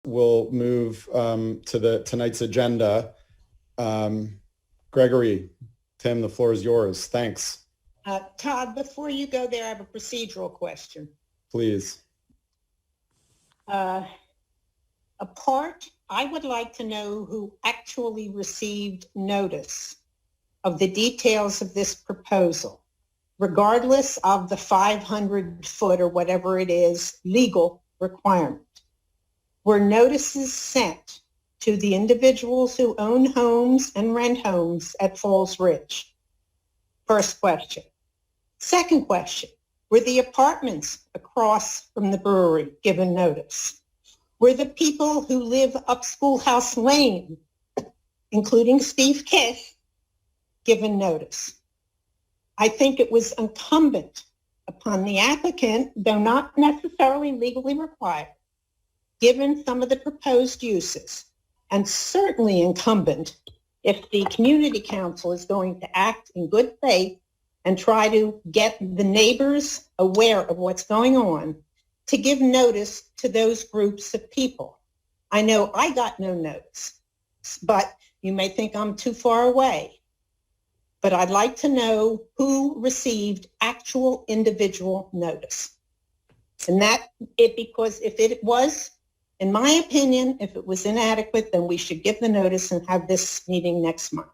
we'll move to tonight's agenda. Gregory, Tim, the floor is yours. Thanks. Todd, before you go there, I have a procedural question. Please. I would like to know who actually received notice of the details of this proposal, regardless of the 500-foot or whatever it is legal requirement. Were notices sent to the individuals who own homes and rent homes at Falls Ridge? First question. Second question, were the apartments across from the brewery given notice? Were the people who live up Schoolhouse Lane, including Steve Kish, given notice? I think it was incumbent upon the applicant, though not necessarily legally required, given some of the proposed uses, and certainly incumbent if the community council is going to act in good faith and try to get the neighbors aware of what's going on, to give notice to those groups of people. I know I got no notice, but you may think I'm too far away. But I'd like to know who received actual individual notice. And because if it was, in my opinion, if it was inadequate, then we should give the notice and have this meeting next month.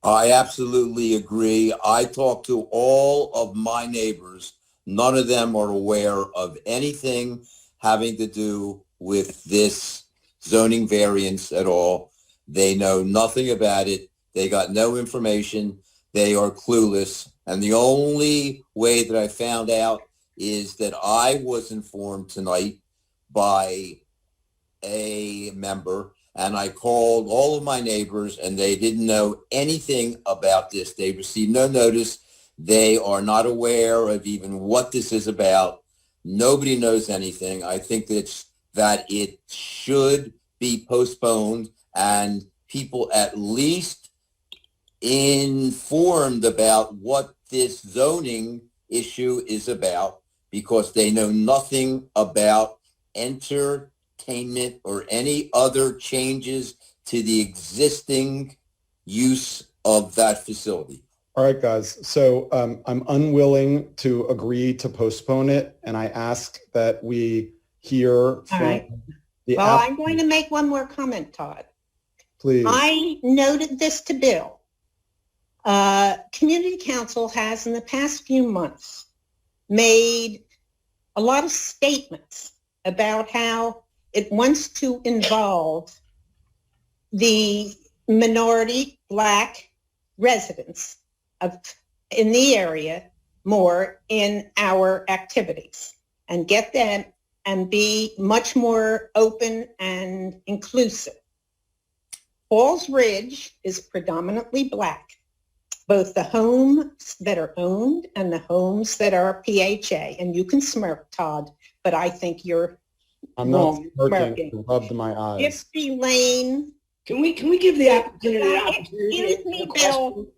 I absolutely agree. I talked to all of my neighbors. None of them are aware of anything having to do with this zoning variance at all. They know nothing about it. They got no information. They are clueless. And the only way that I found out is that I was informed tonight by a member, and I called all of my neighbors, and they didn't know anything about this. They received no notice. They are not aware of even what this is about. Nobody knows anything. I think that it should be postponed and people at least informed about what this zoning issue is about, because they know nothing about entertainment or any other changes to the existing use of that facility. All right, guys. So I'm unwilling to agree to postpone it, and I ask that we hear from the Well, I'm going to make one more comment, Todd. Please. I noted this to Bill. Community Council has in the past few months made a lot of statements about how it wants to involve the minority Black residents in the area more in our activities and get them and be much more open and inclusive. Falls Ridge is predominantly Black, both the homes that are owned and the homes that are PHA. And you can smirk, Todd, but I think you're I'm not smirking. You rubbed my eyes. Gypsy Lane. Can we give the applicant an opportunity? Excuse me, Bill.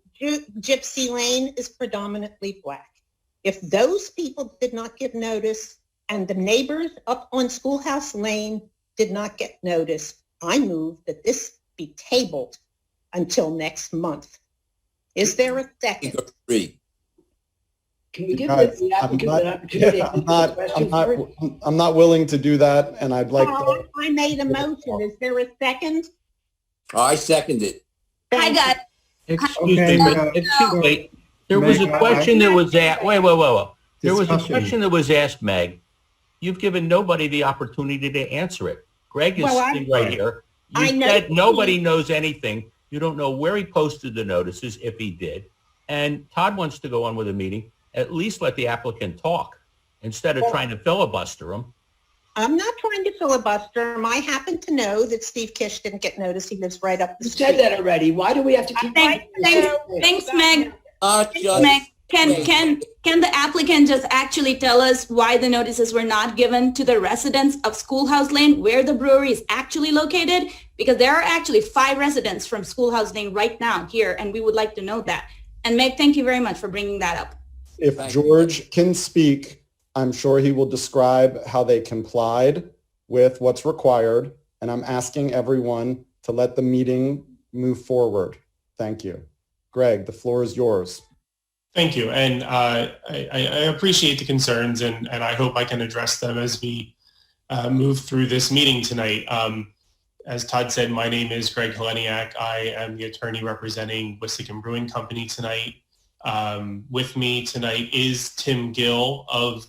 Gypsy Lane is predominantly Black. If those people did not give notice and the neighbors up on Schoolhouse Lane did not get notice, I move that this be tabled until next month. Is there a second? Agree. Can we give Guys, the applicant an opportunity? I'm not willing to do that, and I'd like to. I made a motion. Is there a second? I second it. Hi, guys. Excuse me, but it's too late. There was a question that was asked. Wait. There was a question that was asked, Meg. You've given nobody the opportunity to answer it. Greg is sitting right here. You said nobody knows anything. You don't know where he posted the notices, if he did. And Todd wants to go on with a meeting. At least let the applicant talk instead of trying to filibuster him. I'm not trying to filibuster him. I happen to know that Steve Kish didn't get notice. He lives right up the street. You said that already. Why do we have to keep? Thanks, Meg. Meg. Can the applicant just actually tell us why the notices were not given to the residents of Schoolhouse Lane, where the brewery is actually located? Because there are actually 5 residents from Schoolhouse Lane right now here, and we would like to know that. And Meg, thank you very much for bringing that up. If George can speak, I'm sure he will describe how they complied with what's required, and I'm asking everyone to let the meeting move forward. Thank you. Greg, the floor is yours. Thank you. And I appreciate the concerns, and I hope I can address them as we move through this meeting tonight. As Todd said, my name is Greg Heleniak. I am the attorney representing Wissahickon Brewing Company tonight. With me tonight is Tim Gill, of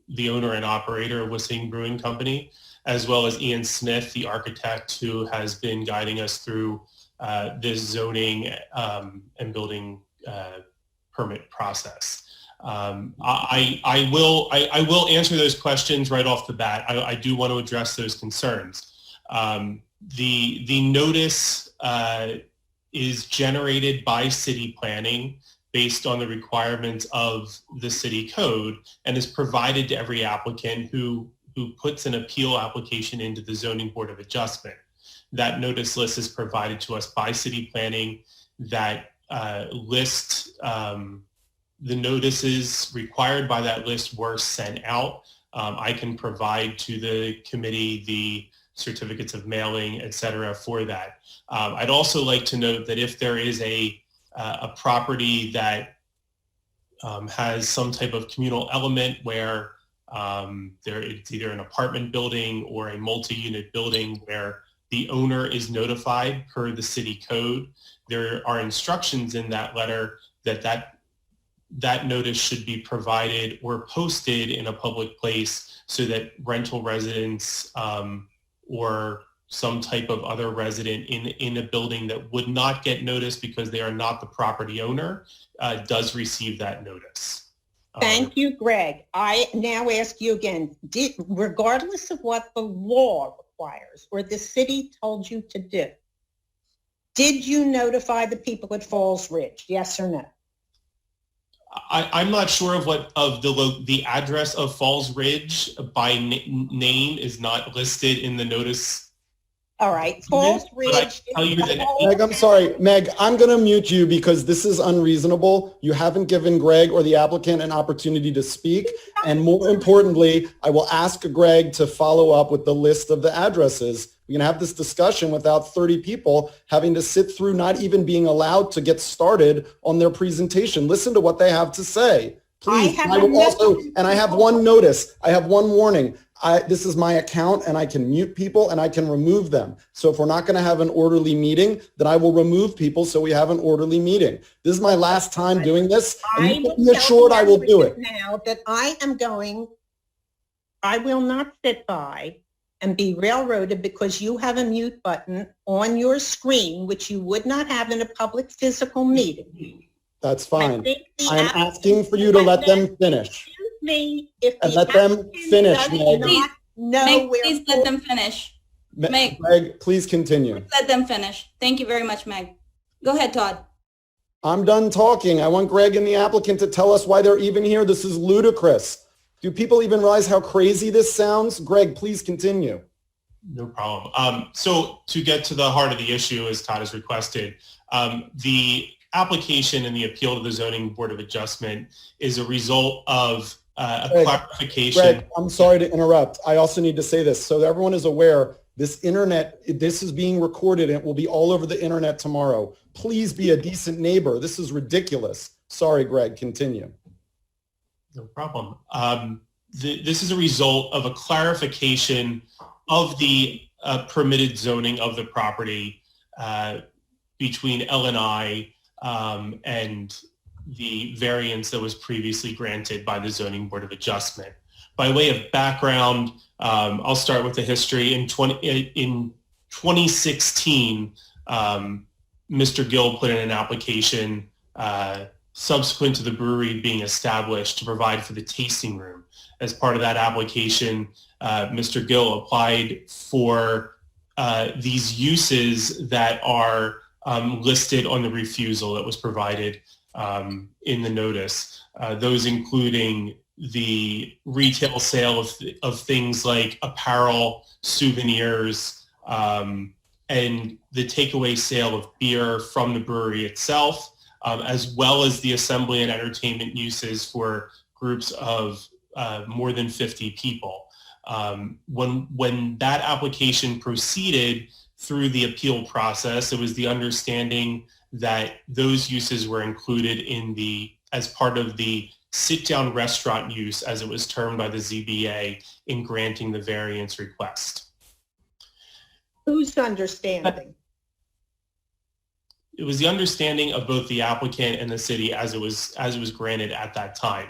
the owner and operator of Wissahickon Brewing Company, as well as Ian Smith, the architect who has been guiding us through this zoning and building permit process. I will answer those questions right off the bat. I do want to address those concerns. The notice is generated by city planning based on the requirements of the city code and is provided to every applicant who puts an appeal application into the Zoning Board of Adjustment. That notice list is provided to us by city planning that list, the notices required by that list were sent out. I can provide to the committee the certificates of mailing, et cetera, for that. I'd also like to note that if there is a property that has some type of communal element where it's either an apartment building or a multi-unit building where the owner is notified per the city code, there are instructions in that letter that notice should be provided or posted in a public place so that rental residents or some type of other resident in a building that would not get notice because they are not the property owner does receive that notice. Thank you, Greg. I now ask you again, regardless of what the law requires or the city told you to do, did you notify the people at Falls Ridge? Yes or no? I'm not sure of the address of Falls Ridge by name is not listed in the notice. All right, Falls Ridge. Meg, I'm sorry. Meg, I'm going to mute you because this is unreasonable. You haven't given Greg or the applicant an opportunity to speak. And more importantly, I will ask Greg to follow up with the list of the addresses. We can have this discussion without 30 people having to sit through not even being allowed to get started on their presentation. Listen to what they have to say. Please. I have one notice. I have one warning. This is my account and I can mute people and I can remove them. So if we're not going to have an orderly meeting, then I will remove people so we have an orderly meeting. This is my last time doing this. And you can be assured I will do it. Now that I will not sit by and be railroaded because you have a mute button on your screen, which you would not have in a public physical meeting. That's fine. I'm asking for you to let them finish. And let them finish, Meg. Please let them finish. Meg, Meg, please continue. Please let them finish. Thank you very much, Meg. Go ahead, Todd. I'm done talking. I want Greg and the applicant to tell us why they're even here. This is ludicrous. Do people even realize how crazy this sounds? Greg, please continue. No problem. So to get to the heart of the issue, as Todd has requested, the application and the appeal to the Zoning Board of Adjustment is a result of clarification. Greg, I'm sorry to interrupt. I also need to say this so that everyone is aware. This is being recorded and it will be all over the internet tomorrow. Please be a decent neighbor. This is ridiculous. Sorry, Greg, continue. No problem. This is a result of a clarification of the permitted zoning of the property between L&I and the variance that was previously granted by the Zoning Board of Adjustment. By way of background, I'll start with the history. In 2016, Mr. Gill put in an application subsequent to the brewery being established to provide for the tasting room. As part of that application, Mr. Gill applied for these uses that are listed on the refusal that was provided in the notice. Those including the retail sale of things like apparel, souvenirs, and the takeaway sale of beer from the brewery itself, as well as the assembly and entertainment uses for groups of more than 50 people. When that application proceeded through the appeal process, it was the understanding that those uses were included as part of the sit-down restaurant use, as it was termed by the ZBA, in granting the variance request. Whose understanding? It was the understanding of both the applicant and the city as it was granted at that time.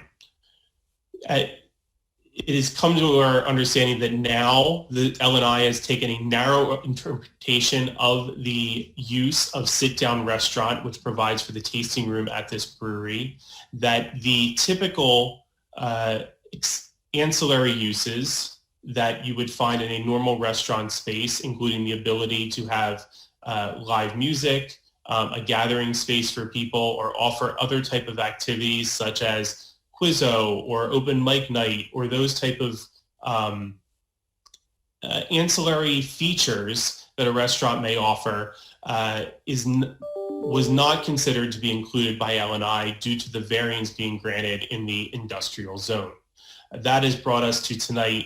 It has come to our understanding that now the L&I has taken a narrow interpretation of the use of sit-down restaurant, which provides for the tasting room at this brewery, that the typical ancillary uses that you would find in a normal restaurant space, including the ability to have live music, a gathering space for people, or offer other type of activities such as Quizzo or open mic night, or those type of ancillary features that a restaurant may offer, was not considered to be included by L&I due to the variance being granted in the industrial zone. That has brought us to tonight,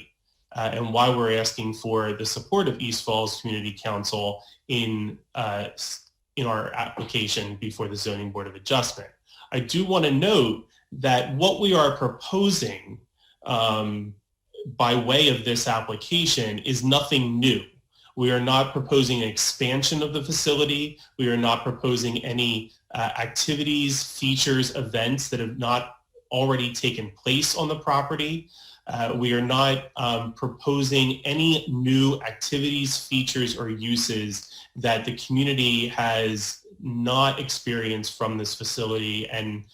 and why we're asking for the support of East Falls Community Council in our application before the Zoning Board of Adjustment. I do want to note that what we are proposing by way of this application is nothing new. We are not proposing an expansion of the facility. We are not proposing any activities, features, events that have not already taken place on the property. We are not proposing any new activities, features, or uses that the community has not experienced from this facility and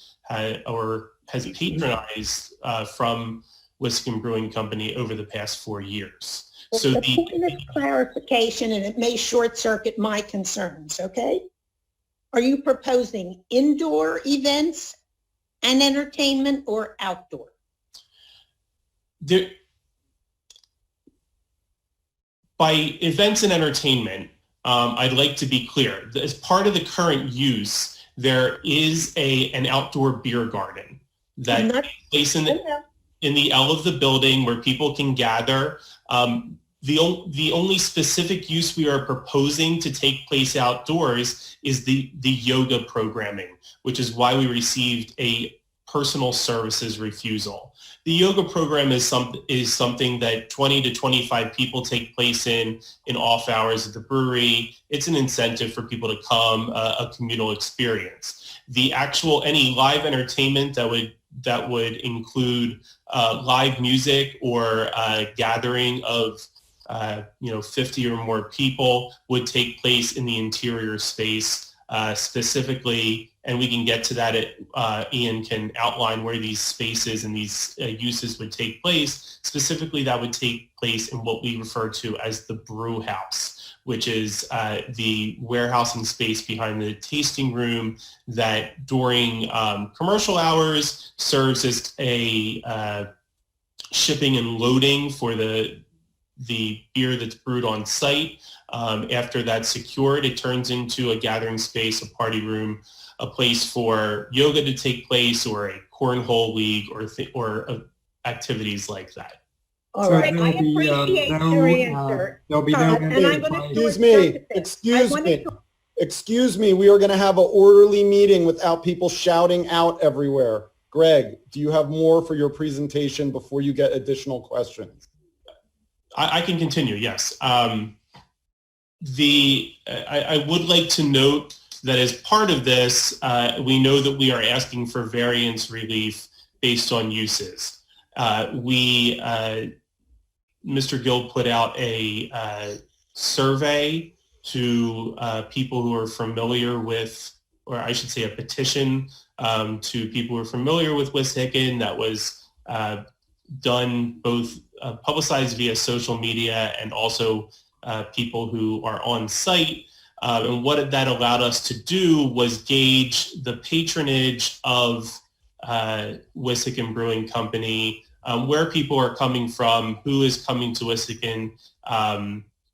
or has patronized from Wissahickon Brewing Company over the past 4 years. So the point of clarification, and it may short circuit my concerns, okay? Are you proposing indoor events and entertainment or outdoor? By events and entertainment, I'd like to be clear. As part of the current use, there is an outdoor beer garden that takes place in the L of the building where people can gather. The only specific use we are proposing to take place outdoors is the yoga programming, which is why we received a personal services refusal. The yoga program is something that 20 to 25 people take place in off hours at the brewery. It's an incentive for people to come, a communal experience. Any live entertainment that would include live music or gathering of 50 or more people would take place in the interior space specifically. And we can get to that. Ian can outline where these spaces and these uses would take place. Specifically, that would take place in what we refer to as the brew house, which is the warehousing space behind the tasting room that during commercial hours serves as a shipping and loading for the beer that's brewed on site. After that's secured, it turns into a gathering space, a party room, a place for yoga to take place, or a cornhole league, or activities like that. All right, I appreciate your answer. There'll be no. Excuse me. We are going to have an orderly meeting without people shouting out everywhere. Greg, do you have more for your presentation before you get additional questions? I can continue. Yes. I would like to note that as part of this, we know that we are asking for variance relief based on uses. Mr. Gill put out a survey to people who are familiar with, or I should say a petition to people who are familiar with Wissahickon that was done both publicized via social media and also people who are on site. And what that allowed us to do was gauge the patronage of Wissahickon Brewing Company, where people are coming from, who is coming to Wissahickon,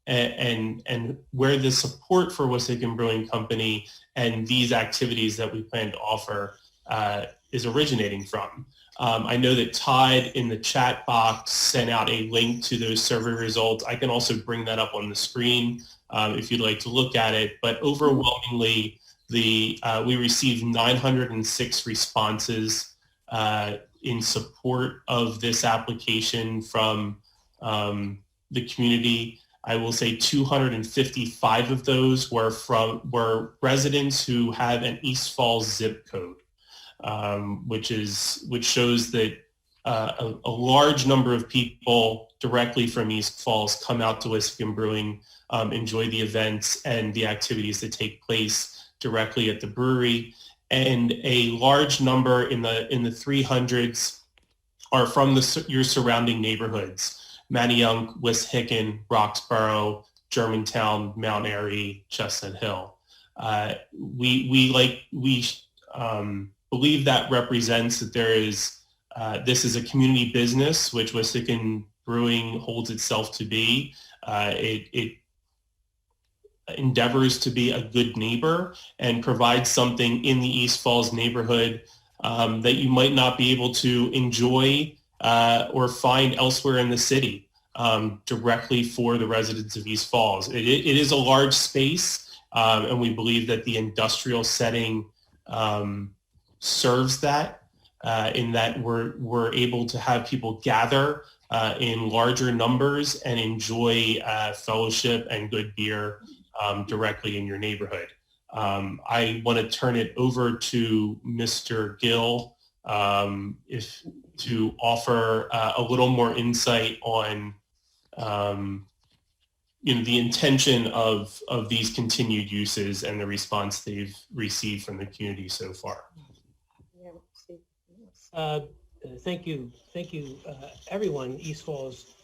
and where the support for Wissahickon Brewing Company and these activities that we plan to offer is originating from. I know that Todd in the chat box sent out a link to those survey results. I can also bring that up on the screen if you'd like to look at it. But overwhelmingly, we received 906 responses in support of this application from the community. I will say 255 of those were residents who have an East Falls zip code, which shows that a large number of people directly from East Falls come out to Wissahickon Brewing, enjoy the events and the activities that take place directly at the brewery, and a large number in the 300s are from your surrounding neighborhoods: Manayunk, Wissahickon, Roxborough, Germantown, Mount Airy, Chestnut Hill. We believe that represents that there is this is a community business, which Wissahickon Brewing holds itself to be. It endeavors to be a good neighbor and provide something in the East Falls neighborhood that you might not be able to enjoy or find elsewhere in the city directly for the residents of East Falls. It is a large space, and we believe that the industrial setting serves that in that we're able to have people gather in larger numbers and enjoy fellowship and good beer directly in your neighborhood. I want to turn it over to Mr. Gill to offer a little more insight on the intention of these continued uses and the response they've received from the community so far. Thank you, everyone, East Falls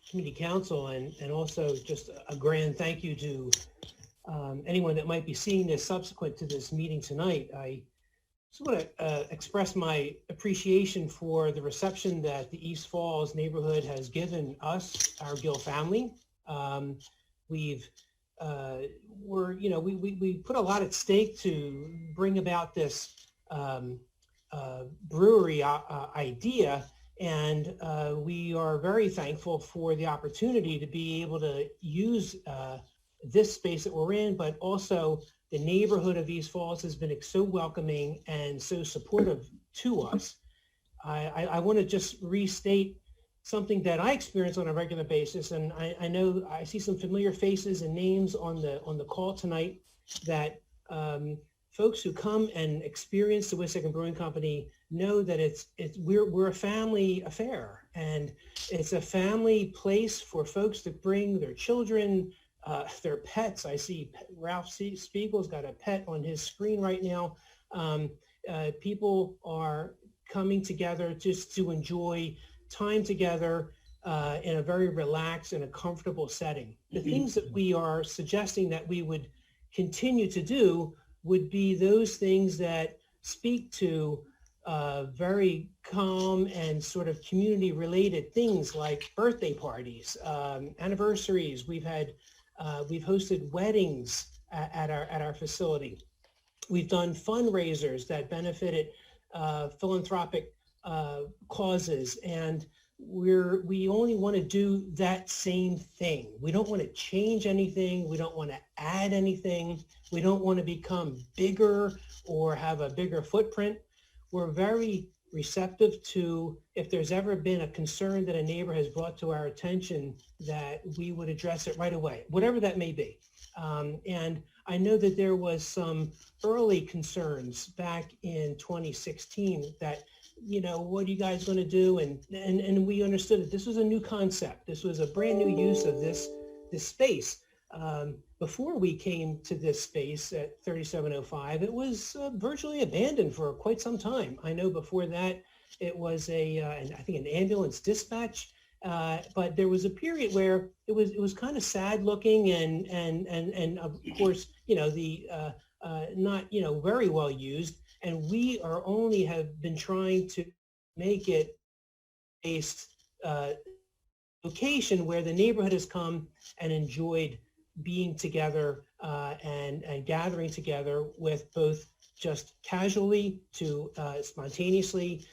Community Council, and also just a grand thank you to anyone that might be seeing this subsequent to this meeting tonight. I just want to express my appreciation for the reception that the East Falls neighborhood has given us, our Gill family. We put a lot at stake to bring about this brewery idea, and we are very thankful for the opportunity to be able to use this space that we're in, but also the neighborhood of East Falls has been so welcoming and so supportive to us. I want to just restate something that I experience on a regular basis, and I know I see some familiar faces and names on the call tonight that folks who come and experience the Wissahickon Brewing Company know that we're a family affair, and it's a family place for folks to bring their children, their pets. I see Ralph Spiegel's got a pet on his screen right now. People are coming together just to enjoy time together in a very relaxed and a comfortable setting. The things that we are suggesting that we would continue to do would be those things that speak to very calm and sort of community related things like birthday parties, anniversaries. We've hosted weddings at our facility. We've done fundraisers that benefited philanthropic causes, and we only want to do that same thing. We don't want to change anything. We don't want to add anything. We don't want to become bigger or have a bigger footprint. We're very receptive to if there's ever been a concern that a neighbor has brought to our attention, that we would address it right away, whatever that may be. And I know that there was some early concerns back in 2016 that, what are you guys going to do? And we understood that this was a new concept. This was a brand new use of this space. Before we came to this space at 3705, it was virtually abandoned for quite some time. I know before that it was I think an ambulance dispatch, but there was a period where it was kind of sad looking and of course, not, very well used. And we have been trying to make it a location where the neighborhood has come and enjoyed being together and gathering together with both just casually to spontaneously,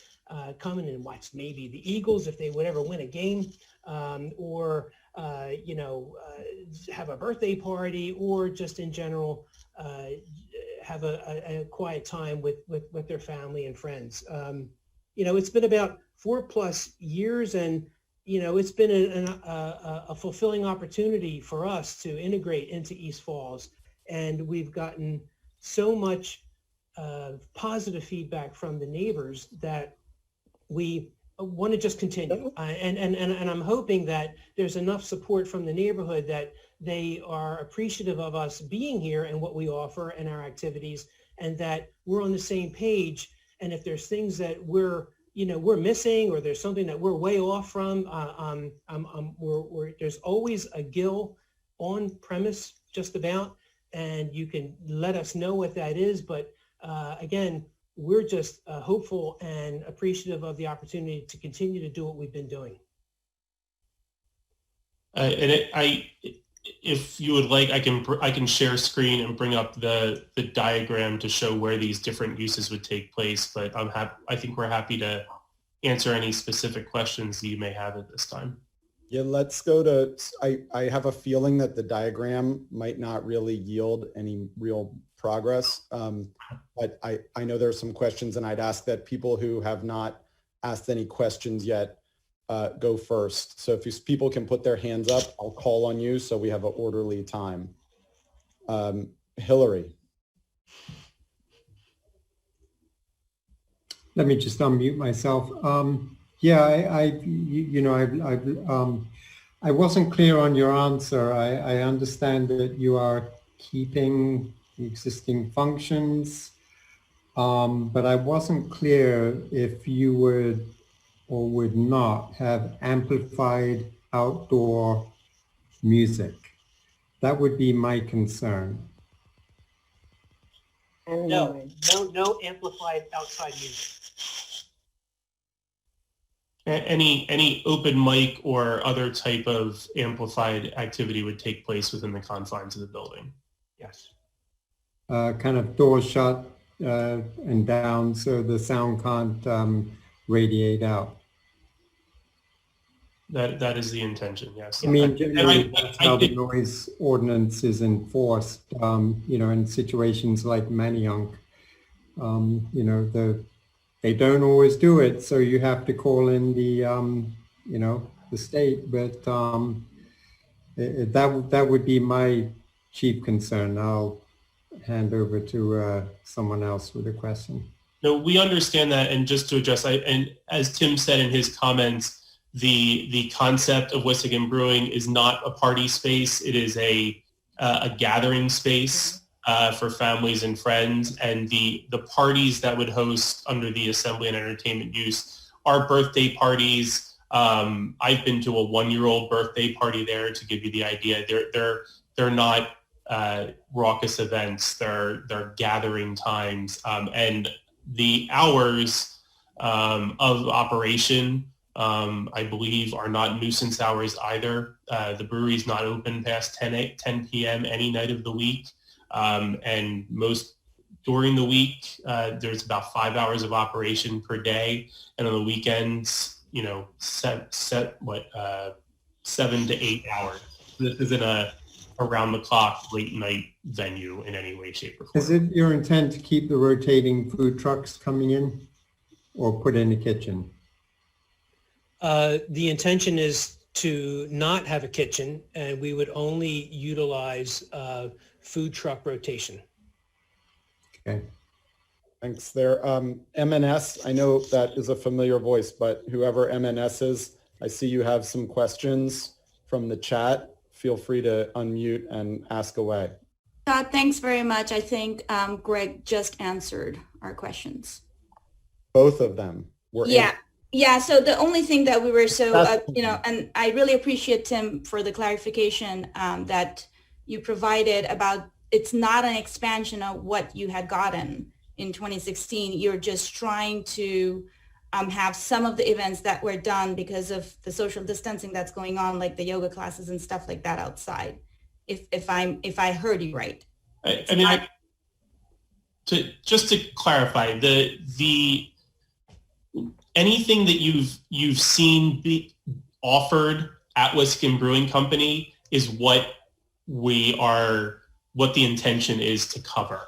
come in and watch maybe the Eagles if they would ever win a game, or have a birthday party, or just in general have a quiet time with their family and friends. It's been about 4+ years, and it's been a fulfilling opportunity for us to integrate into East Falls, and we've gotten so much positive feedback from the neighbors that we want to just continue. And I'm hoping that there's enough support from the neighborhood that they are appreciative of us being here and what we offer and our activities, and that we're on the same page. And if there's things that we're missing, or there's something that we're way off from, there's always a Gill on premise just about, and you can let us know what that is. But again, we're just hopeful and appreciative of the opportunity to continue to do what we've been doing. If you would like, I can share screen and bring up the diagram to show where these different uses would take place. But I think we're happy to answer any specific questions you may have at this time. Yeah, let's go to, I have a feeling that the diagram might not really yield any real progress. But I know there are some questions, and I'd ask that people who have not asked any questions yet go first. So if people can put their hands up, I'll call on you so we have an orderly time. Hillary. Let me just unmute myself. I wasn't clear on your answer. I understand that you are keeping the existing functions, but I wasn't clear if you would or would not have amplified outdoor music. That would be my concern. No amplified outside music. Any open mic or other type of amplified activity would take place within the confines of the building. Yes. Kind of doors shut and down so the sound can't radiate out. That is the intention, yes. I mean, generally, that's how the noise ordinance is enforced, in situations like Manayunk. They don't always do it, so you have to call in the state, but that would be my chief concern. I'll hand over to someone else with a question. No, we understand that, and just to address, and as Tim said in his comments, the concept of Wissahickon Brewing is not a party space. It is a gathering space for families and friends, and the parties that would host under the assembly and entertainment use are birthday parties. I've been to a 1-year-old birthday party there, to give you the idea. They're not raucous events. They're gathering times, and the hours of operation, I believe, are not nuisance hours either. The brewery is not open past 10 p.m. any night of the week. And during the week, there's about 5 hours of operation per day. And on the weekends, 7 to 8 hours. This isn't a around the clock late night venue in any way, shape, or form. Is it your intent to keep the rotating food trucks coming in or put in the kitchen? The intention is to not have a kitchen, and we would only utilize food truck rotation. Okay. Thanks there. MNS, I know that is a familiar voice, but whoever MNS is, I see you have some questions from the chat. Feel free to unmute and ask away. Thanks very much. I think Greg just answered our questions. Both of them were answered. Yeah, so the only thing that we were and I really appreciate, Tim, for the clarification that you provided about it's not an expansion of what you had gotten in 2016. You're just trying to have some of the events that were done because of the social distancing that's going on, like the yoga classes and stuff like that outside. If I heard you right. Just to clarify, anything that you've seen be offered at Wissahickon Brewing Company is what the intention is to cover.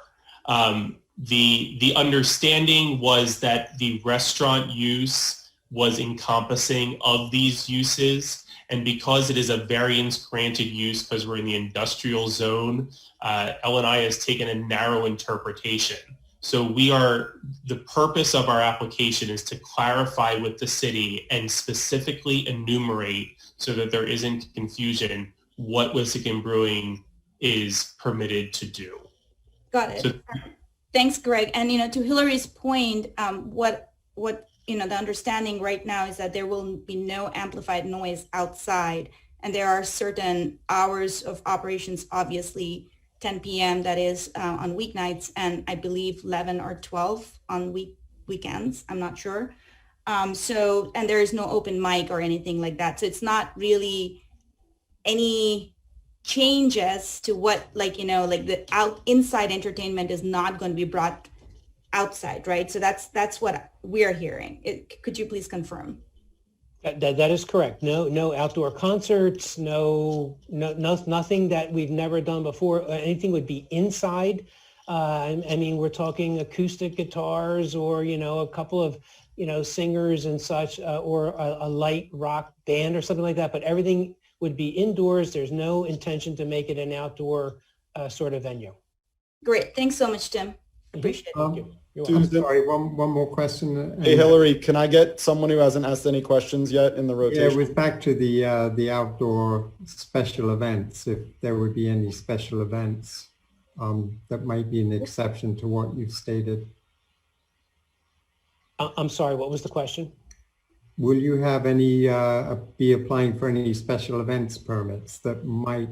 The understanding was that the restaurant use was encompassing of these uses, and because it is a variance granted use because we're in the industrial zone, L&I has taken a narrow interpretation. So the purpose of our application is to clarify with the city and specifically enumerate, so that there isn't confusion, what Wissahickon Brewing is permitted to do. Got it. So, Thanks, Greg. And, to Hillary's point, what the understanding right now is that there will be no amplified noise outside. And there are certain hours of operations, obviously 10 p.m. that is on weeknights, and I believe 11 or 12 on weekends. I'm not sure. And there is no open mic or anything like that. So it's not really any changes to what, the inside entertainment is not going to be brought outside, right? So that's what we're hearing. Could you please confirm? That is correct. No outdoor concerts, nothing that we've never done before. Anything would be inside. We're talking acoustic guitars or, a couple of, singers and such, or a light rock band or something like that. But everything would be indoors. There's no intention to make it an outdoor sort of venue. Great. Thanks so much, Tim. Appreciate it. Thank you. I'm sorry, one more question. Hey, Hillary, can I get someone who hasn't asked any questions yet in the rotation? Yeah, with back to the outdoor special events, if there would be any special events that might be an exception to what you've stated. I'm sorry, what was the question? Will you have any, be applying for any special events permits that might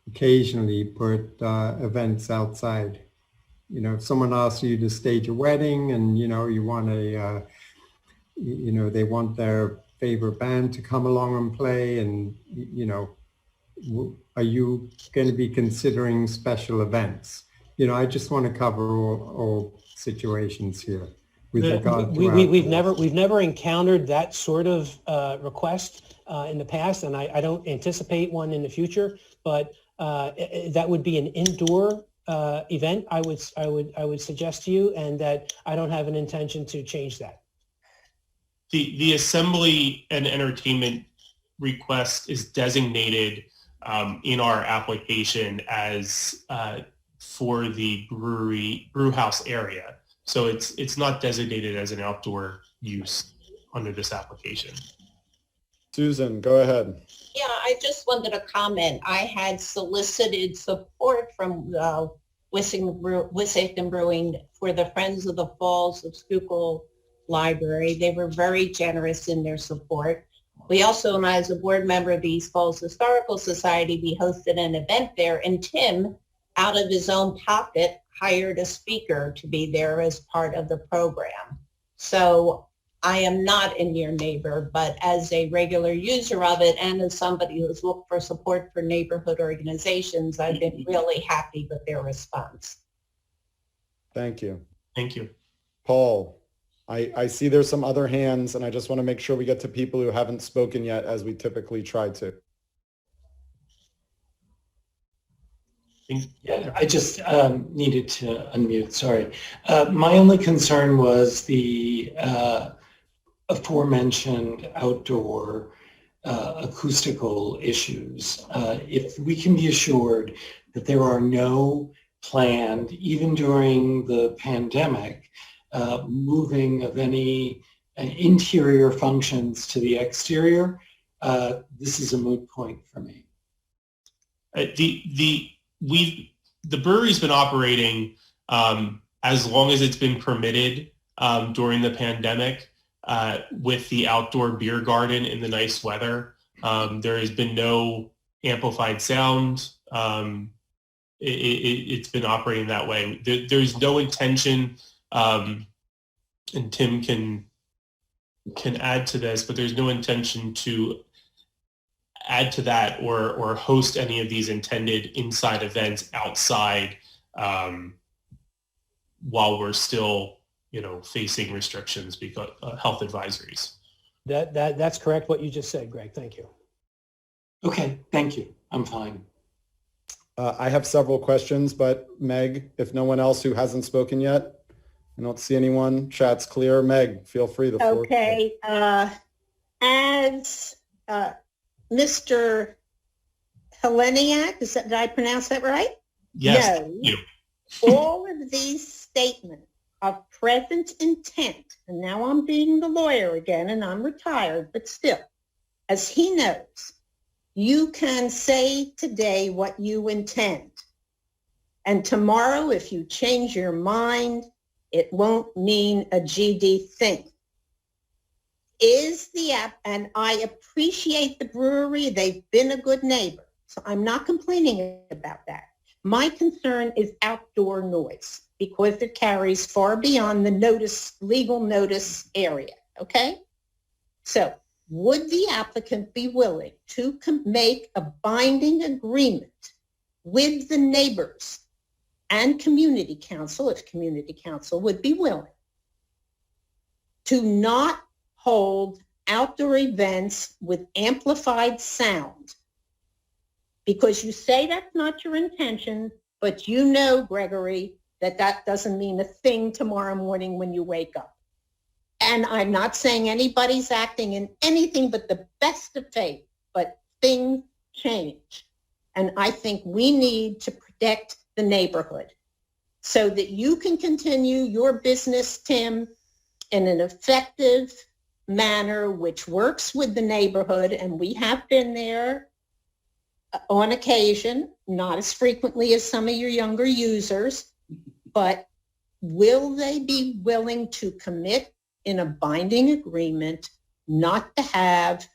occasionally put events outside? If someone asks you to stage a wedding and, you want they want their favorite band to come along and play, and, are you going to be considering special events? I just want to cover all situations here. With regard to we've never encountered that sort of request in the past, and I don't anticipate one in the future, but that would be an indoor event, I would suggest to you, and that I don't have an intention to change that. The assembly and entertainment request is designated in our application as for the brew house area. So it's not designated as an outdoor use under this application. Susan, go ahead. Yeah, I just wanted to comment. I had solicited support from Wissahickon Brewing for the Friends of the Falls of Schuylkill Library. They were very generous in their support. We also, as a board member of the East Falls Historical Society, we hosted an event there, and Tim, out of his own pocket, hired a speaker to be there as part of the program. So I am not a near neighbor, but as a regular user of it and as somebody who's looked for support for neighborhood organizations, I've been really happy with their response. Thank you. Thank you. Paul, I see there's some other hands, and I just want to make sure we get to people who haven't spoken yet, as we typically try to. Yeah, I just needed to unmute, sorry. My only concern was the aforementioned outdoor acoustical issues. If we can be assured that there are no planned, even during the pandemic, moving of any interior functions to the exterior, this is a moot point for me. The brewery's been operating as long as it's been permitted during the pandemic with the outdoor beer garden in the nice weather. There has been no amplified sound. It's been operating that way. There's no intention, and Tim can add to this, but there's no intention to add to that or host any of these intended inside events outside while we're still facing restrictions because health advisories. That's correct what you just said, Greg. Thank you. Okay, thank you. I'm fine. I have several questions, but Meg, if no one else who hasn't spoken yet, I don't see anyone. Chat's clear. Meg, feel free. The floor. Okay. As Mr. Heleniak, did I pronounce that right? Yes. No. You. All of these statements of present intent, and now I'm being the lawyer again, and I'm retired, but still, as he knows, you can say today what you intend. And tomorrow, if you change your mind, it won't mean a GD thing. And I appreciate the brewery. They've been a good neighbor. So I'm not complaining about that. My concern is outdoor noise because it carries far beyond the legal notice area, okay? So would the applicant be willing to make a binding agreement with the neighbors and community council, if community council would be willing, to not hold outdoor events with amplified sound? Because you say that's not your intention, but you know, Gregory, that doesn't mean a thing tomorrow morning when you wake up. And I'm not saying anybody's acting in anything but the best of faith, but things change. And I think we need to protect the neighborhood so that you can continue your business, Tim, in an effective manner which works with the neighborhood. And we have been there on occasion, not as frequently as some of your younger users, but will they be willing to commit in a binding agreement not to have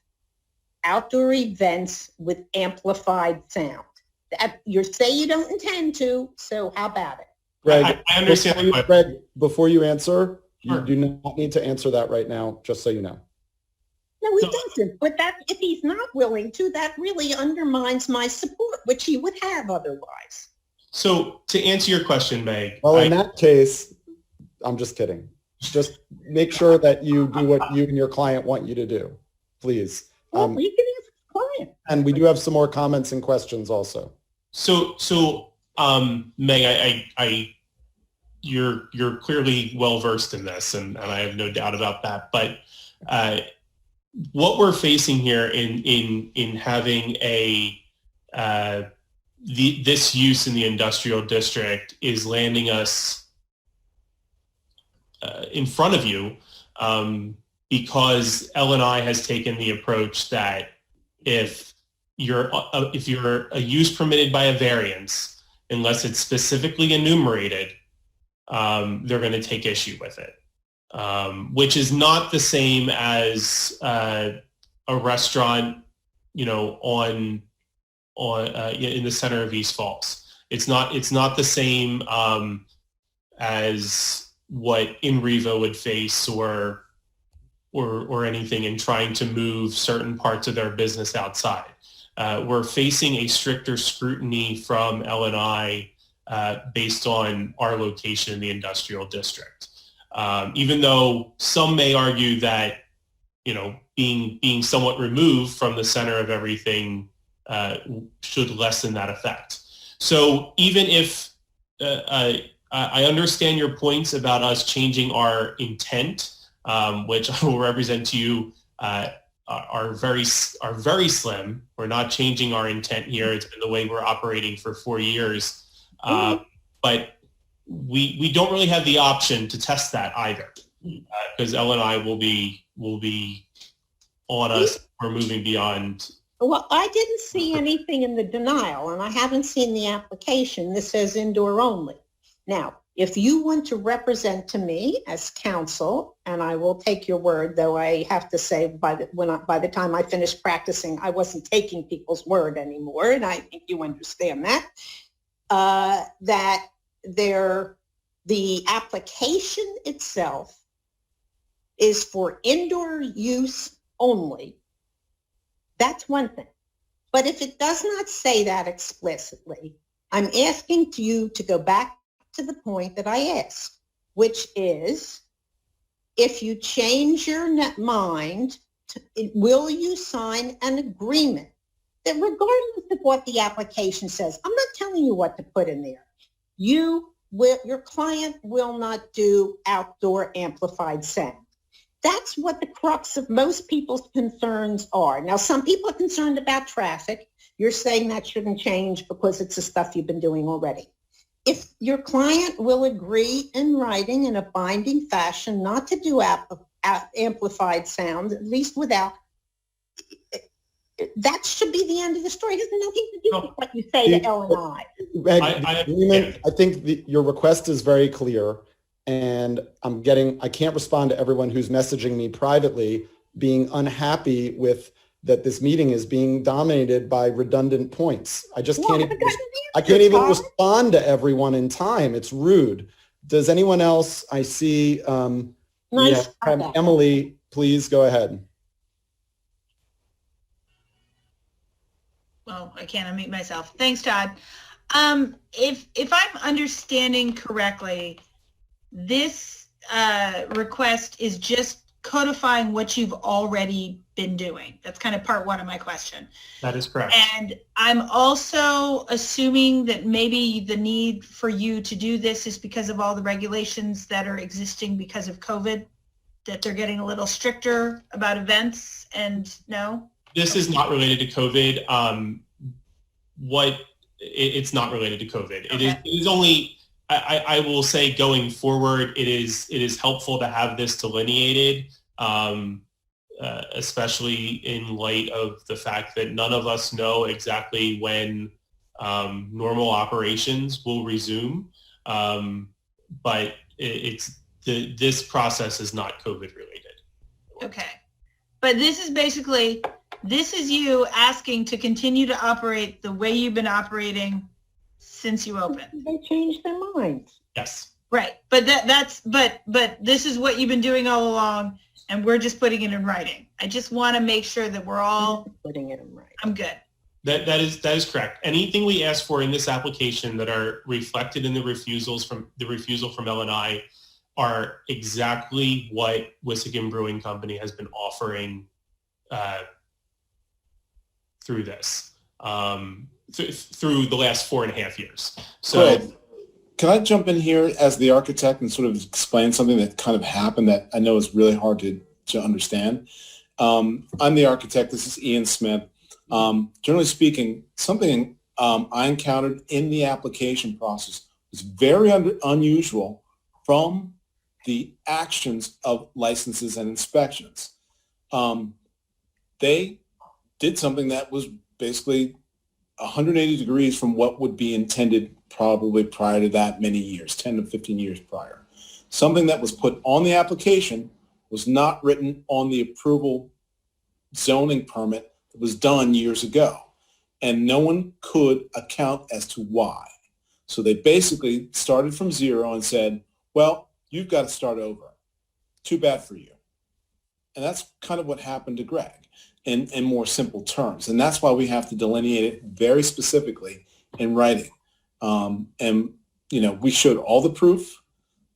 outdoor events with amplified sound? You say you don't intend to, so how about it? Greg, I understand. Greg, before you answer, Sure. you do not need to answer that right now, just so you know. No, he doesn't. But if he's not willing to, that really undermines my support, which he would have otherwise. So to answer your question, Meg. Well, in that case, I'm just kidding. Just make sure that you do what you and your client want you to do, please. Well, you can ask the client. And we do have some more comments and questions also. So Meg, you're clearly well versed in this, and I have no doubt about that. But what we're facing here in having this use in the industrial district is landing us in front of you because L&I has taken the approach that if you're a use permitted by a variance, unless it's specifically enumerated, they're going to take issue with it, which is not the same as a restaurant, in the center of East Falls. It's not the same as what InRevo would face or anything in trying to move certain parts of their business outside. We're facing a stricter scrutiny from L&I based on our location in the industrial district. Even though some may argue that, being somewhat removed from the center of everything should lessen that effect. So even if I understand your points about us changing our intent, which I will represent to you, are very slim. We're not changing our intent here. It's been the way we're operating for 4 years. But we don't really have the option to test that either, because L&I will be on us. We're moving beyond. Well, I didn't see anything in the denial, and I haven't seen the application that says indoor only. Now, if you want to represent to me as counsel, and I will take your word, though I have to say by the time I finished practicing, I wasn't taking people's word anymore, and I think you understand that, that the application itself is for indoor use only. That's one thing. But if it does not say that explicitly, I'm asking you to go back to the point that I asked, which is, If you change your mind, will you sign an agreement that regardless of what the application says, I'm not telling you what to put in there. Your client will not do outdoor amplified sound. That's what the crux of most people's concerns are. Now, some people are concerned about traffic. You're saying that shouldn't change because it's the stuff you've been doing already. If your client will agree in writing in a binding fashion not to do amplified sound, at least without, that should be the end of the story. It has nothing to do with what you say to L and I. Meg, I think your request is very clear, and I can't respond to everyone who's messaging me privately being unhappy with that this meeting is being dominated by redundant points. I can't even respond to everyone in time. It's rude. Does anyone else? I see Emily, please go ahead. Well, I can't unmute myself. Thanks, Todd. If I'm understanding correctly, this request is just codifying what you've already been doing. That's kind of part one of my question. That is correct. And I'm also assuming that maybe the need for you to do this is because of all the regulations that are existing because of COVID, that they're getting a little stricter about events, and no? This is not related to COVID. It's not related to COVID. Okay. It is only, I will say going forward, it is helpful to have this delineated, especially in light of the fact that none of us know exactly when normal operations will resume. But this process is not COVID related. Okay. But this is basically, this is you asking to continue to operate the way you've been operating since you opened. They changed their minds. Yes. Right. But but this is what you've been doing all along, and we're just putting it in writing. I just want to make sure that we're all putting it in writing. I'm good. That is correct. Anything we ask for in this application that are reflected in the refusal from L&I are exactly what Wissahickon Brewing Company has been offering through this, through the last 4.5 years. So Great. Can I jump in here as the architect and sort of explain something that kind of happened that I know is really hard to understand? I'm the architect. This is Ian Smith. Generally speaking, something I encountered in the application process was very unusual from the actions of licenses and inspections. They did something that was basically 180 degrees from what would be intended probably prior to that many years, 10 to 15 years prior. Something that was put on the application was not written on the approval zoning permit that was done years ago. And no one could account as to why. So they basically started from zero and said, well, you've got to start over. Too bad for you. And that's kind of what happened to Greg in more simple terms. And that's why we have to delineate it very specifically in writing. And, you know, we showed all the proof,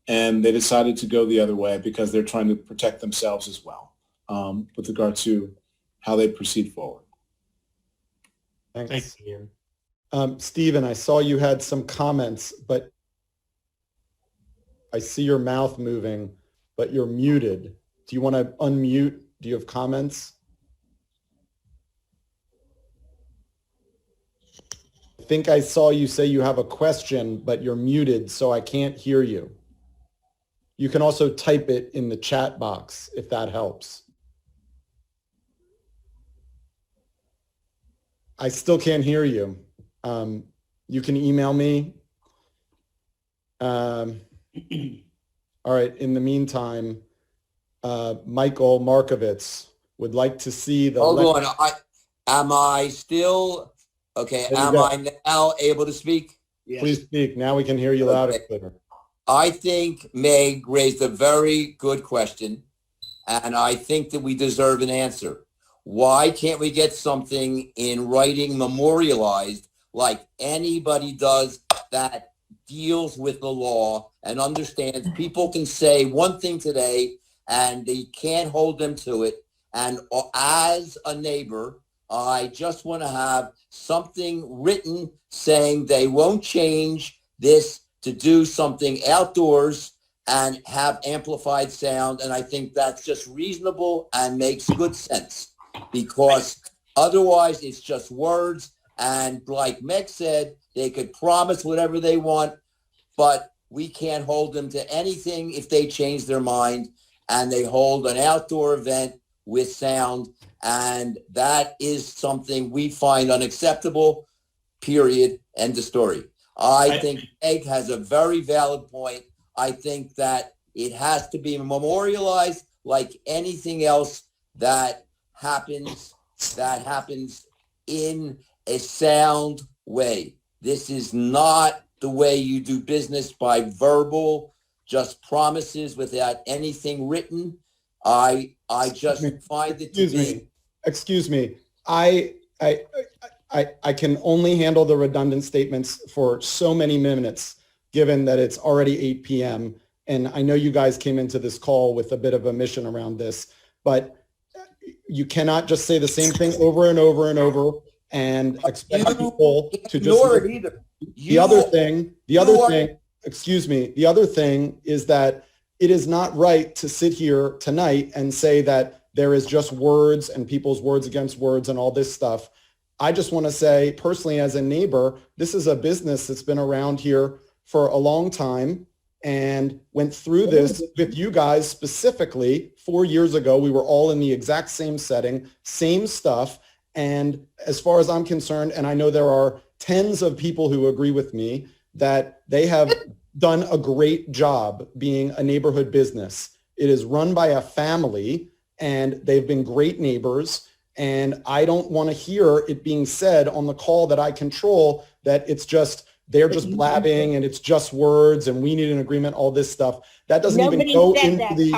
and they decided to go the other way because they're trying to protect themselves as well with regard to how they proceed forward. Thanks. Thank you, Ian. Stephen, I saw you had some comments, but I see your mouth moving, but you're muted. Do you want to unmute? Do you have comments? I think I saw you say you have a question, but you're muted, so I can't hear you. You can also type it in the chat box if that helps. I still can't hear you. You can email me. All right. In the meantime, Michael Markovitz would like to see the. Hold on. Am I still okay? Am I now able to speak? Yes. Please speak. Now we can hear you loud and clear. I think Meg raised a very good question, and I think that we deserve an answer. Why can't we get something in writing memorialized like anybody does that deals with the law and understands people can say one thing today and they can't hold them to it. And as a neighbor, I just want to have something written saying they won't change this to do something outdoors and have amplified sound. And I think that's just reasonable and makes good sense, because otherwise it's just words. And like Meg said, they could promise whatever they want, but we can't hold them to anything if they change their mind and they hold an outdoor event with sound. And that is something we find unacceptable, period, end of story. I think Meg has a very valid point. I think that it has to be memorialized like anything else that happens in a sound way. This is not the way you do business, by verbal, just promises without anything written. I just find it to be. Excuse me. I can only handle the redundant statements for so many minutes, given that it's already 8 p.m. And I know you guys came into this call with a bit of a mission around this, but you cannot just say the same thing over and over and over and expect people to just ignore it either. The other thing is that it is not right to sit here tonight and say that there is just words and people's words against words and all this stuff. I just want to say personally, as a neighbor, this is a business that's been around here for a long time and went through this with you guys specifically 4 years ago. We were all in the exact same setting, same stuff. And as far as I'm concerned, and I know there are tens of people who agree with me, that they have done a great job being a neighborhood business. It is run by a family and they've been great neighbors. And I don't want to hear it being said on the call that I control that it's just, they're just blabbing and it's just words and we need an agreement, all this stuff. That doesn't even go into the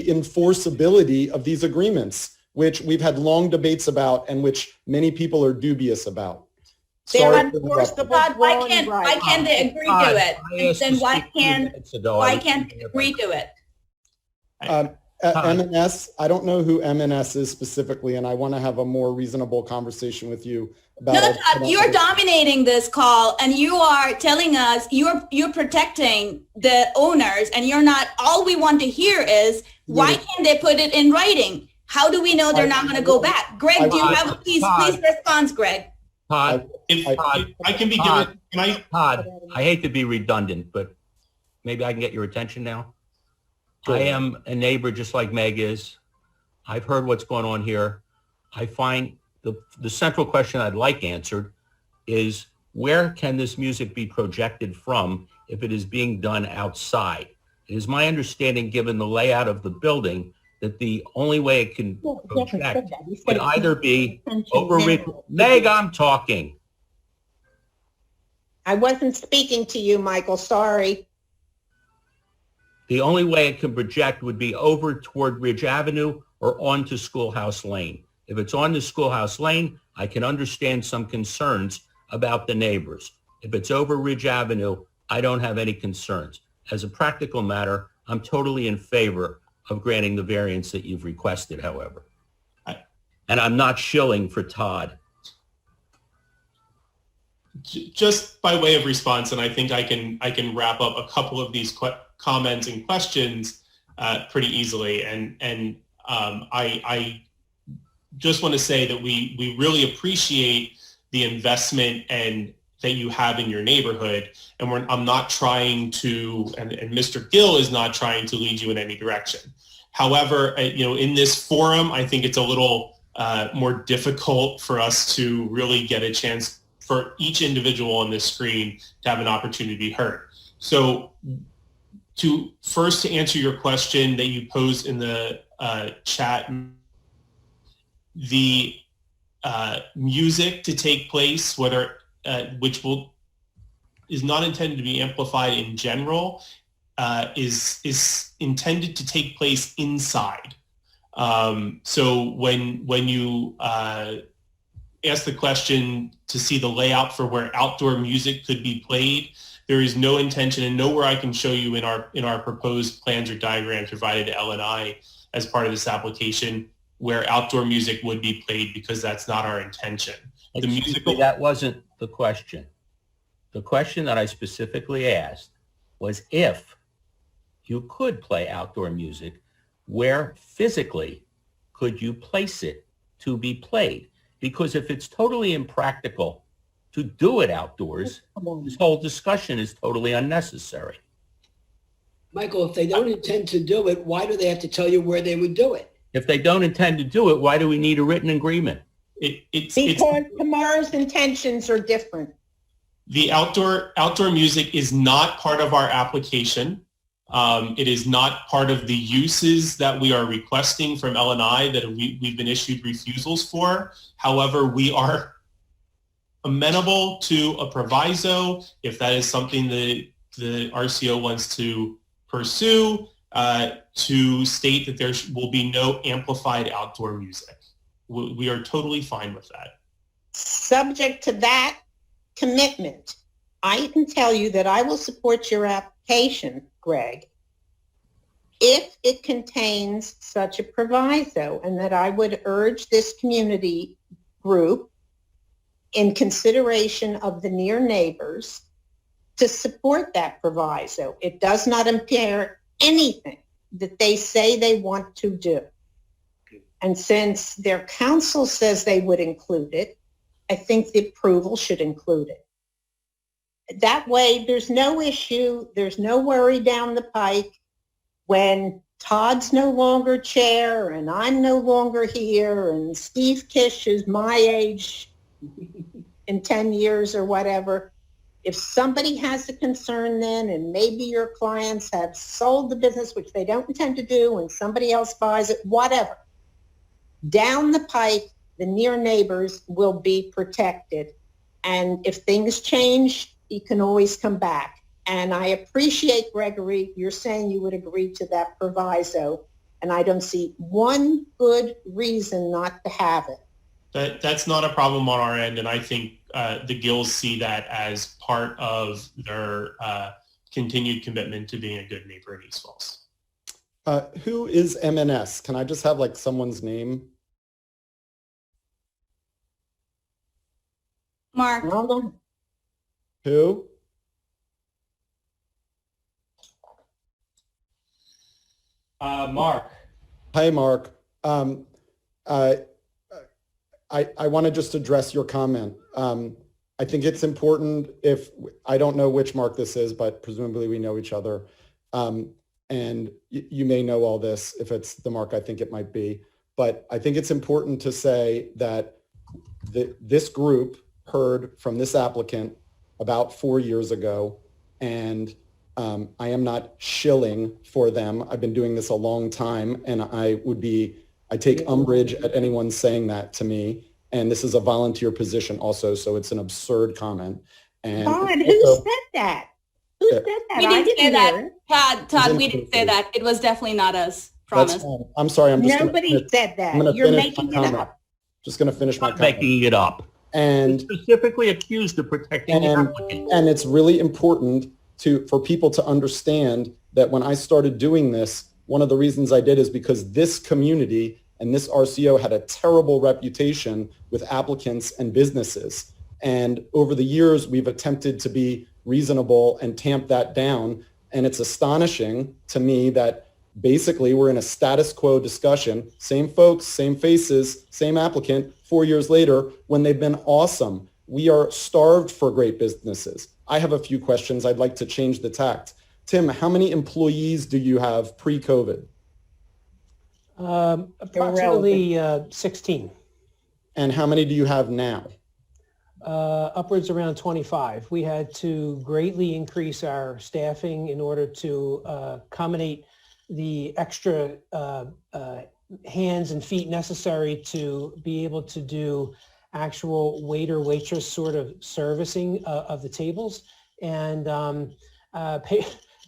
enforceability of these agreements, which we've had long debates about and which many people are dubious about. Todd, why can't they agree to it? And then why can't they agree to it? M&S, I don't know who M&S is specifically, and I want to have a more reasonable conversation with you about No, Todd, you're dominating this call and you are telling us you're protecting the owners, and you're not. All we want to hear is why can't they put it in writing? How do we know they're not going to go back? Greg, do you have please respond, Greg. Todd, I can be given. Todd, I hate to be redundant, but maybe I can get your attention now. Sure. I am a neighbor just like Meg is. I've heard what's going on here. I find the central question I'd like answered is, where can this music be projected from if it is being done outside? It is my understanding, given the layout of the building, that the only way it can project would either be over. Meg, I'm talking. I wasn't speaking to you, Michael. Sorry. The only way it can project would be over toward Ridge Avenue or onto Schoolhouse Lane. If it's on to Schoolhouse Lane, I can understand some concerns about the neighbors. If it's over Ridge Avenue, I don't have any concerns. As a practical matter, I'm totally in favor of granting the variance that you've requested, however. And I'm not shilling for Todd. Just by way of response, and I think I can wrap up a couple of these comments and questions pretty easily. And I just want to say that we really appreciate the investment and that you have in your neighborhood. And I'm not trying to, and Mr. Gill is not trying to lead you in any direction. However, in this forum, I think it's a little more difficult for us to really get a chance for each individual on this screen to have an opportunity to be heard. So to answer your question that you posed in the chat, the music to take place, whether is not intended to be amplified in general, is intended to take place inside. So when you asked the question to see the layout for where outdoor music could be played. There is no intention, and nowhere I can show you in our proposed plans or diagrams provided to L&I as part of this application where outdoor music would be played, because that's not our intention. The musical, That wasn't the question. The question that I specifically asked was if you could play outdoor music, where physically could you place it to be played? Because if it's totally impractical to do it outdoors, this whole discussion is totally unnecessary. Michael, if they don't intend to do it, why do they have to tell you where they would do it? If they don't intend to do it, why do we need a written agreement? Because tomorrow's intentions are different. The outdoor music is not part of our application. It is not part of the uses that we are requesting from L&I that we've been issued refusals for. However, we are amenable to a proviso if that is something that the RCO wants to pursue, to state that there will be no amplified outdoor music. We are totally fine with that. Subject to that commitment, I can tell you that I will support your application, Greg, if it contains such a proviso, and that I would urge this community group, in consideration of the near neighbors, to support that proviso. It does not impair anything that they say they want to do. And since their council says they would include it, I think the approval should include it. That way, there's no issue, there's no worry down the pike when Todd's no longer chair and I'm no longer here and Steve Kish is my age in 10 years or whatever. If somebody has a concern then, and maybe your clients have sold the business, which they don't intend to do, and somebody else buys it, whatever, down the pike, the near neighbors will be protected. And if things change, you can always come back. And I appreciate, Gregory, you're saying you would agree to that proviso, and I don't see one good reason not to have it. That's not a problem on our end, and I think the Gills see that as part of their continued commitment to being a good neighbor in East Falls. Who is MNS? Can I just have like someone's name? Mark. Who? Mark. Hi, Mark. I want to just address your comment. I think it's important I don't know which Mark this is, but presumably we know each other. And you may know all this if it's the Mark I think it might be. But I think it's important to say that this group heard from this applicant about 4 years ago, and I am not shilling for them. I've been doing this a long time, and I take umbrage at anyone saying that to me. And this is a volunteer position also, so it's an absurd comment. And Todd, who said that? Who said that? We didn't say that. Todd, we didn't say that. It was definitely not us. Promise. I'm sorry. Nobody said that. You're making it up. Just going to finish my comment. Making it up. And specifically accused of protecting the applicant. And it's really important for people to understand that when I started doing this, one of the reasons I did is because this community and this RCO had a terrible reputation with applicants and businesses. And over the years, we've attempted to be reasonable and tamp that down. And it's astonishing to me that basically we're in a status quo discussion, same folks, same faces, same applicant 4 years later when they've been awesome. We are starved for great businesses. I have a few questions. I'd like to change the tact. Tim, how many employees do you have pre-COVID? Approximately 16. And how many do you have now? Upwards around 25. We had to greatly increase our staffing in order to accommodate the extra hands and feet necessary to be able to do actual waiter, waitress sort of servicing of the tables. And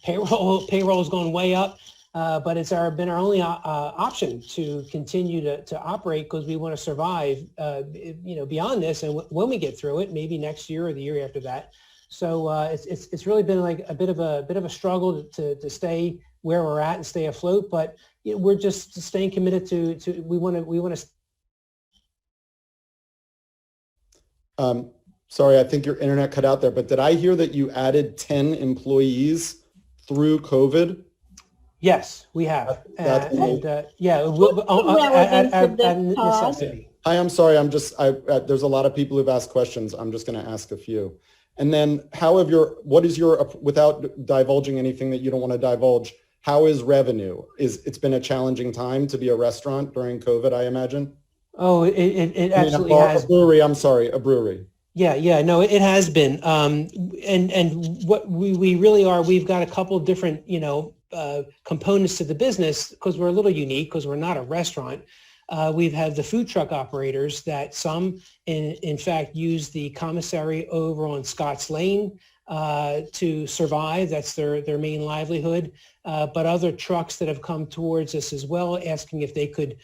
payroll is going way up. but it's been our only option to continue to operate because we want to survive, beyond this. And when we get through it, maybe next year or the year after that. So it's really been like a bit of a struggle to stay where we're at and stay afloat. But we're just staying committed to we want to. Sorry, I think your internet cut out there, but did I hear that you added 10 employees through COVID? Yes, we have. That's necessity. Hi, I'm sorry. There's a lot of people who've asked questions. I'm just going to ask a few. And then without divulging anything that you don't want to divulge, how is revenue? It's been a challenging time to be a restaurant during COVID, I imagine? Oh, it absolutely has. A brewery, I'm sorry, a brewery. Yeah, no, it has been. And what we really are, we've got a couple of different, components to the business because we're a little unique because we're not a restaurant. We've had the food truck operators that some, in fact, use the commissary over on Scotts Lane to survive. That's their main livelihood. But other trucks that have come towards us as well, asking if they could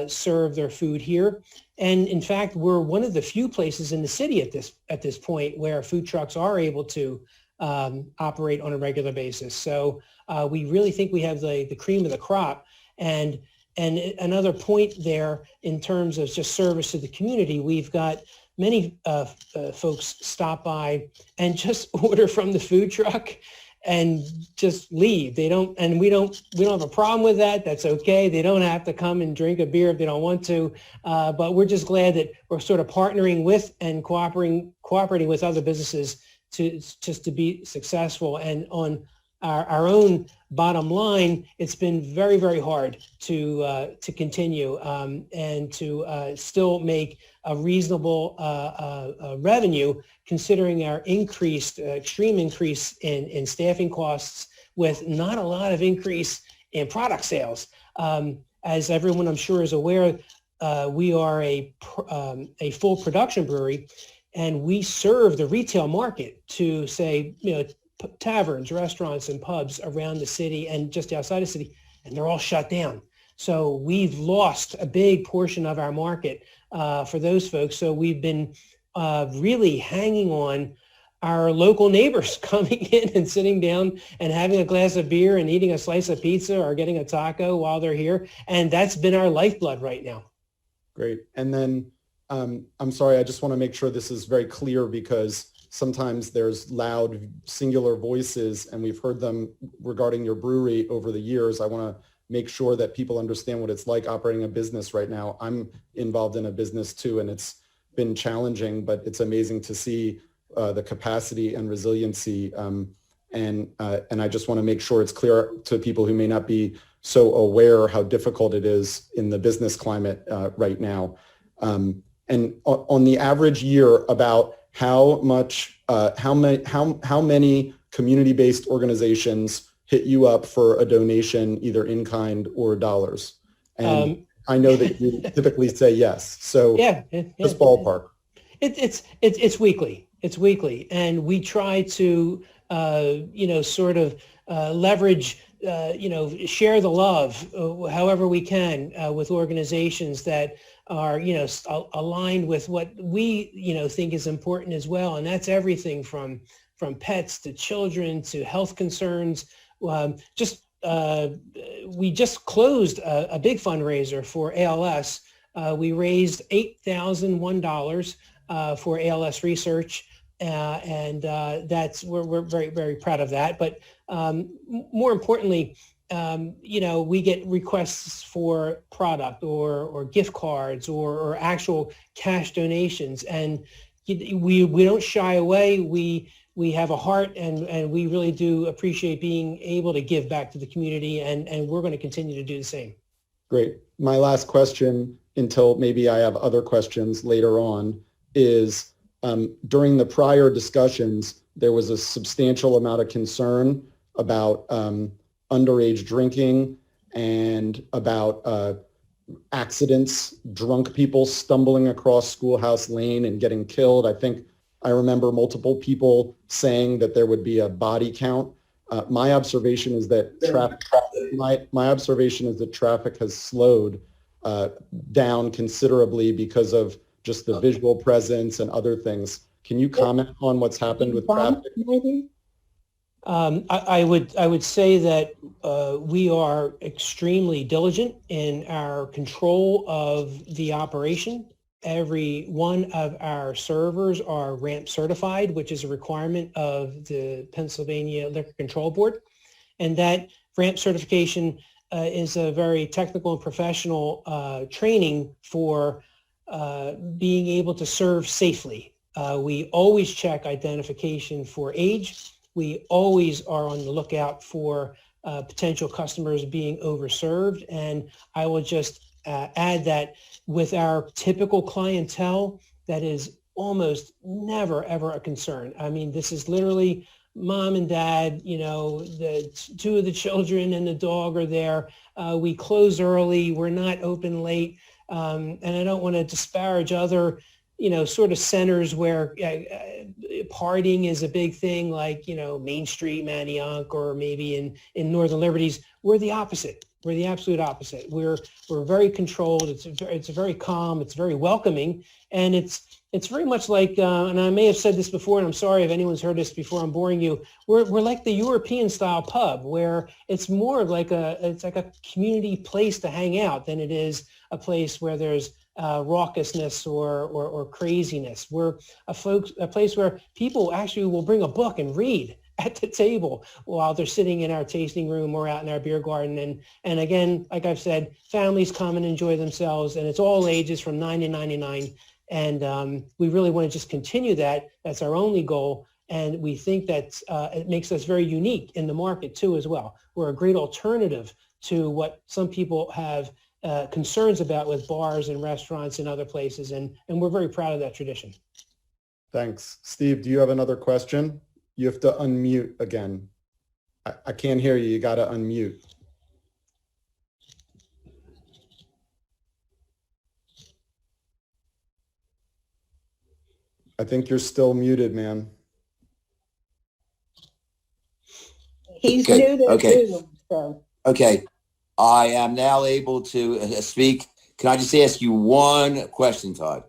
serve their food here. And in fact, we're one of the few places in the city at this point where food trucks are able to operate on a regular basis. So we really think we have the cream of the crop. And another point there in terms of just service to the community, we've got many folks stop by and just order from the food truck and just leave. We don't have a problem with that. That's okay. They don't have to come and drink a beer if they don't want to. But we're just glad that we're sort of partnering with and cooperating with other businesses to be successful. And on our own bottom line, it's been very, very hard to continue and to still make a reasonable revenue, considering our extreme increase in staffing costs with not a lot of increase in product sales. As everyone I'm sure is aware, we are a full production brewery, and we serve the retail market to say, taverns, restaurants, and pubs around the city and just outside the city, and they're all shut down. So we've lost a big portion of our market for those folks. So we've been really hanging on our local neighbors coming in and sitting down and having a glass of beer and eating a slice of pizza or getting a taco while they're here. And that's been our lifeblood right now. Great. And then I'm sorry, I just want to make sure this is very clear because sometimes there's loud singular voices and we've heard them regarding your brewery over the years. I want to make sure that people understand what it's like operating a business right now. I'm involved in a business too, and it's been challenging, but it's amazing to see the capacity and resiliency. And I just want to make sure it's clear to people who may not be so aware how difficult it is in the business climate right now. And on the average year, about how many community-based organizations hit you up for a donation, either in kind or dollars? And I know that you typically say yes. So just ballpark. It's weekly. It's weekly, and we try to sort of leverage, share the love however we can with organizations that are, aligned with what we, think is important as well. And that's everything from pets to children to health concerns. We just closed a big fundraiser for ALS. We raised $8,001 for ALS research. And we're very, very proud of that. But more importantly, we get requests for product or gift cards or actual cash donations, and we don't shy away. We have a heart, and we really do appreciate being able to give back to the community, and we're going to continue to do the same. Great. My last question, until maybe I have other questions later on, is during the prior discussions, there was a substantial amount of concern about underage drinking and about accidents, drunk people stumbling across Schoolhouse Lane and getting killed. I remember multiple people saying that there would be a body count. My observation is that my observation is that traffic has slowed down considerably because of just the visual presence and other things. Can you comment on what's happened with traffic? Maybe? I would say that we are extremely diligent in our control of the operation. Every one of our servers are ramp certified, which is a requirement of the Pennsylvania Liquor Control Board. And that ramp certification is a very technical and professional training for being able to serve safely. We always check identification for age. We always are on the lookout for potential customers being overserved. And I will just add that with our typical clientele, that is almost never, ever a concern. I mean, this is literally mom and dad, the two of the children and the dog are there. We close early. We're not open late. And I don't want to disparage other, sort of centers where partying is a big thing, like, Main Street, Manayunk, or maybe in Northern Liberties. We're the opposite. We're the absolute opposite. We're very controlled. It's very calm. It's very welcoming. And it's very much like, and I may have said this before, and I'm sorry if anyone's heard this before, I'm boring you. We're like the European style pub, where it's more of like it's like a community place to hang out than it is a place where there's raucousness or craziness. We're a place where people actually will bring a book and read at the table while they're sitting in our tasting room or out in our beer garden. And again, like I've said, families come and enjoy themselves, and it's all ages from 9 to 99. And we really want to just continue that. That's our only goal. And we think that it makes us very unique in the market too as well. We're a great alternative to what some people have concerns about with bars and restaurants and other places. And we're very proud of that tradition. Thanks. Steve, do you have another question? You have to unmute again. I can't hear you. You got to unmute. I think you're still muted, man. He's Okay, new to okay. Zoom, so. Okay, I am now able to speak. Can I just ask you one question, Todd?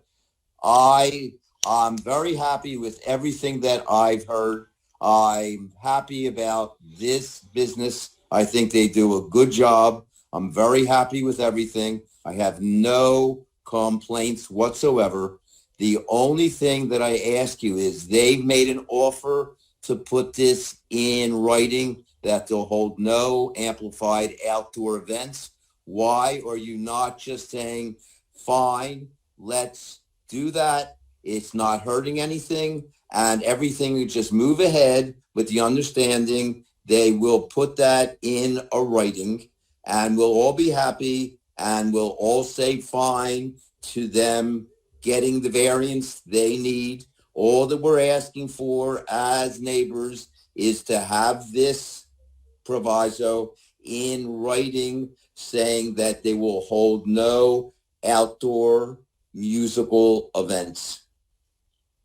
I'm very happy with everything that I've heard. I'm happy about this business. I think they do a good job. I'm very happy with everything. I have no complaints whatsoever. The only thing that I ask you is they've made an offer to put this in writing that they'll hold no amplified outdoor events. Why are you not just saying, fine, let's do that. It's not hurting anything, and everything will just move ahead with the understanding they will put that in a writing, and we'll all be happy, and we'll all say fine to them getting the variance they need. All that we're asking for as neighbors is to have this proviso in writing saying that they will hold no outdoor musical events.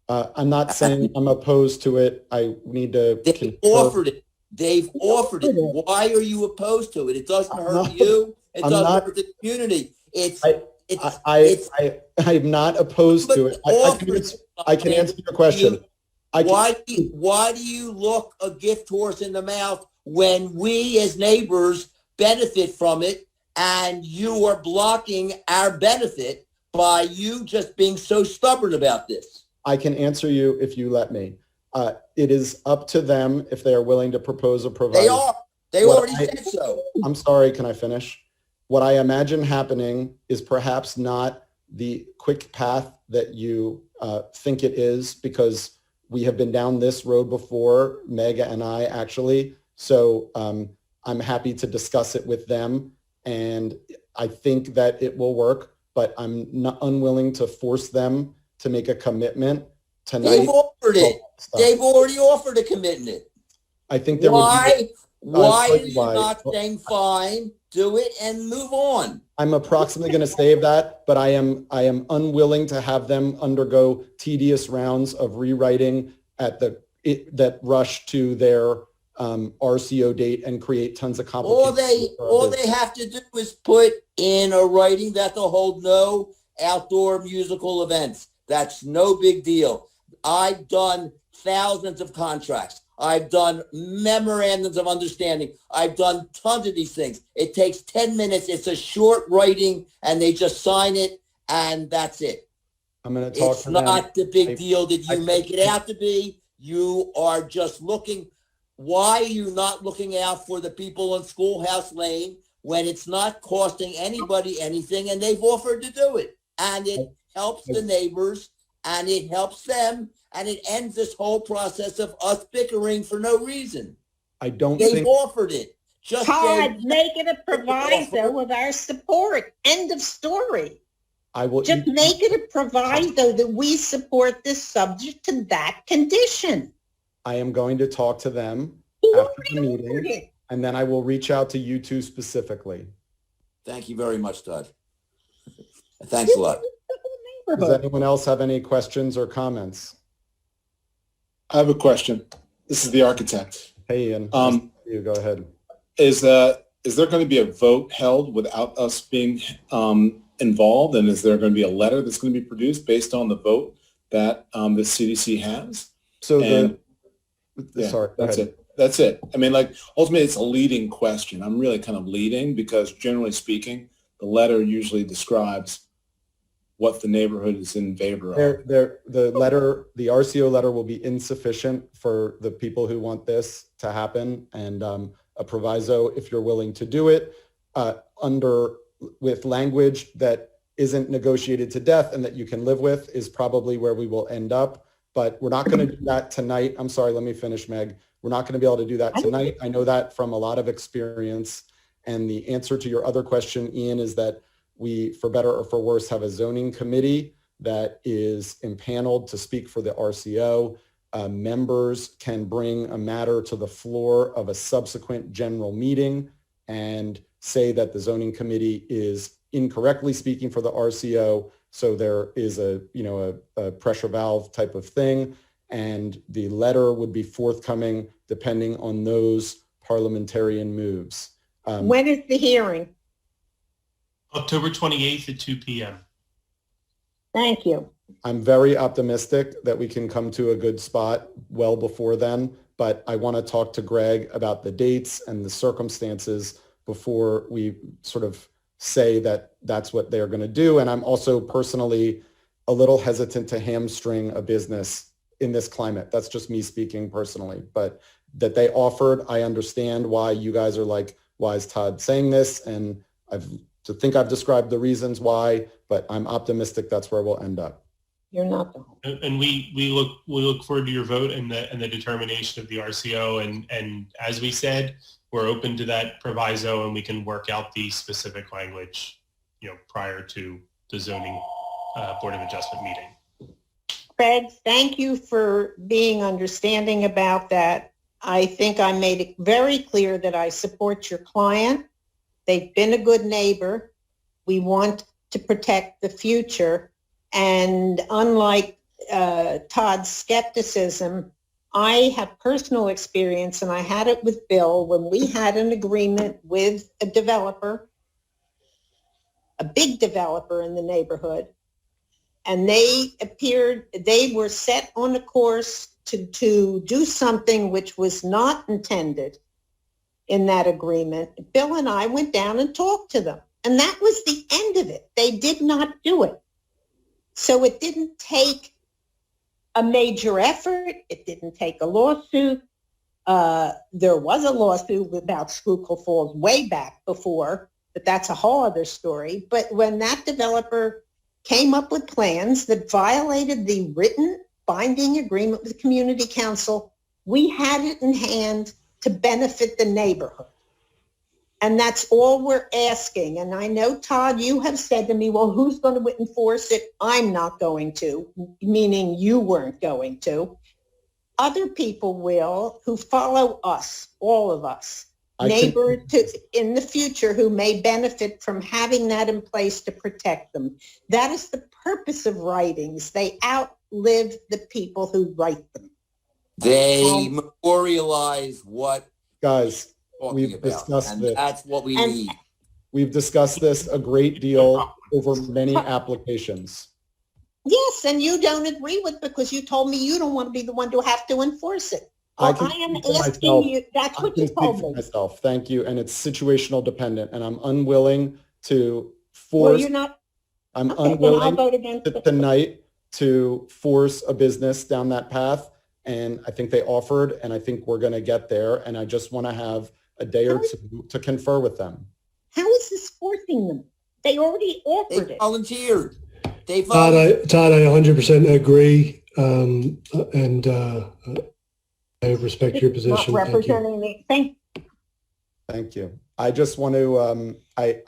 I'm not saying I'm opposed to it. I need to They've offered it. They've offered it. Why are you opposed to it? It doesn't hurt you. It doesn't hurt the community. I'm not opposed to it. I can answer your question. Why do you look a gift horse in the mouth when we as neighbors benefit from it, and you are blocking our benefit by you just being so stubborn about this? I can answer you if you let me. It is up to them if they are willing to propose a proviso. They are. They already said so. I'm sorry, can I finish? What I imagine happening is perhaps not the quick path that you think it is, because we have been down this road before, Meg and I actually. So I'm happy to discuss it with them, and I think that it will work, but I'm not unwilling to force them to make a commitment tonight. They've offered it. They've already offered a commitment. I think there why are you why. not saying fine, do it, and move on? I'm approximately going to save that, but I am unwilling to have them undergo tedious rounds of rewriting at that rush to their RCO date and create tons of All complications. they have to do is put in a writing that they'll hold no outdoor musical events. That's no big deal. I've done thousands of contracts. I've done memorandums of understanding. I've done tons of these things. It takes 10 minutes. It's a short writing and they just sign it and that's it. I'm going to talk It's to them. not the big deal that you make it out to be. You are just looking. Why are you not looking out for the people on Schoolhouse Lane when it's not costing anybody anything and they've offered to do it? And it helps the neighbors and it helps them and it ends this whole process of us bickering for no reason. They've offered it. Just Todd, make it a proviso of our support. End of story. Just make it a proviso that we support this subject to that condition. I am going to talk to them after the meeting, and then I will reach out to you two specifically. Thank you very much, Todd. Thanks a lot. Does anyone else have any questions or comments? I have a question. This is the architect. Hey, Ian. You go ahead. Is there going to be a vote held without us being involved? And is there going to be a letter that's going to be produced based on the vote that the CDC has? Sorry, that's it. That's it. I mean, like, ultimately, it's a leading question. I'm really kind of leading because, generally speaking, the letter usually describes what the neighborhood is in favor of. The RCO letter will be insufficient for the people who want this to happen, and a proviso, if you're willing to do it, with language that isn't negotiated to death and that you can live with, is probably where we will end up. But we're not going to do that tonight. I'm sorry, let me finish, Meg. We're not going to be able to do that tonight. I know that from a lot of experience. And the answer to your other question, Ian, is that we, for better or for worse, have a zoning committee that is impaneled to speak for the RCO. Members can bring a matter to the floor of a subsequent general meeting and say that the zoning committee is incorrectly speaking for the RCO. So there is a pressure valve type of thing. And the letter would be forthcoming depending on those parliamentarian moves. When is the hearing? October 28th at 2 p.m. Thank you. I'm very optimistic that we can come to a good spot well before then, but I want to talk to Greg about the dates and the circumstances before we sort of say that that's what they're going to do. And I'm also personally a little hesitant to hamstring a business in this climate. That's just me speaking personally, but that they offered, I understand why you guys are like, why is Todd saying this? And I've described the reasons why, but I'm optimistic that's where we'll end up. You're not the And we look forward to your vote and the determination of the RCO. And as we said, we're open to that proviso and we can work out the specific language, prior to the zoning Board of Adjustment meeting. Craig, thank you for being understanding about that. I think I made it very clear that I support your client. They've been a good neighbor. We want to protect the future. And unlike Todd's skepticism, I have personal experience, and I had it with Bill when we had an agreement with a developer, a big developer in the neighborhood, and they were set on a course to do something which was not intended in that agreement. Bill and I went down and talked to them, and that was the end of it. They did not do it. So it didn't take a major effort. It didn't take a lawsuit. There was a lawsuit about Schuylkill Falls way back before, but that's a whole other story. But when that developer came up with plans that violated the written binding agreement with the community council, we had it in hand to benefit the neighborhood. And that's all we're asking. And I know, Todd, you have said to me, well, who's going to enforce it? I'm not going to, meaning you weren't going to. Other people will, who follow us, all of us, neighbors in the future who may benefit from having that in place to protect them. That is the purpose of writings. They outlive the people who write them. They memorialize what Guys, we're talking we've about, discussed and this. that's what we And- need. We've discussed this a great deal over many applications. Yes, and you don't agree with because you told me you don't want to be the one to have to enforce it. I Well, can I am speak for asking myself. you, that's I what can you speak told for me. myself. Thank you. And it's situational dependent, and I'm unwilling to Well, force, you're not, I'm okay, then I'll unwilling vote against it. tonight to force a business down that path. And I think they offered, and I think we're going to get there. And I just want to have a day or two to confer with them. How is this forcing them? They already offered They it. volunteered. They Todd, volunteered. I 100% agree, and I respect your Not position. Thank you. representing me. Thank you. I just want to, I've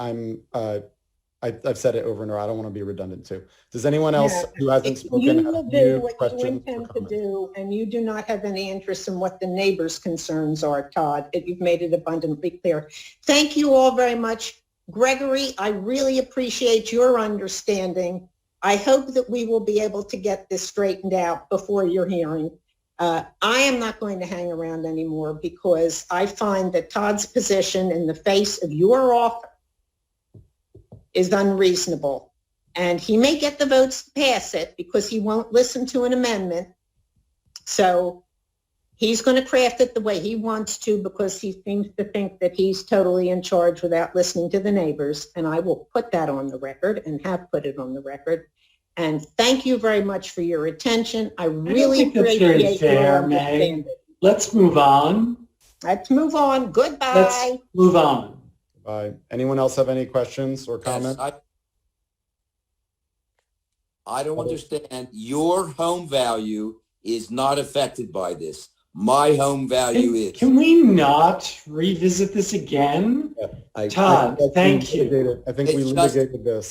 said it over and over. I don't want to be redundant too. Does anyone else Yeah. who hasn't If spoken you have will new do what you questions or intend to comments? do, and you do not have any interest in what the neighbors' concerns are, Todd, you've made it abundantly clear. Thank you all very much. Gregory, I really appreciate your understanding. I hope that we will be able to get this straightened out before your hearing. I am not going to hang around anymore because I find that Todd's position in the face of your offer is unreasonable. And he may get the votes to pass it because he won't listen to an amendment. So he's going to craft it the way he wants to because he seems to think that he's totally in charge without listening to the neighbors. And I will put that on the record and have put it on the record. And thank you very much for your attention. I really think that's very appreciate your fair, Meg. understanding. Let's move on. Let's move on. Goodbye. Let's move on. Bye. Anyone else have any questions or Yes, comments? I don't understand. Your home value is not affected by this. My home value is. Can we not revisit this again? Todd, thank you. I think we It's just- litigated this.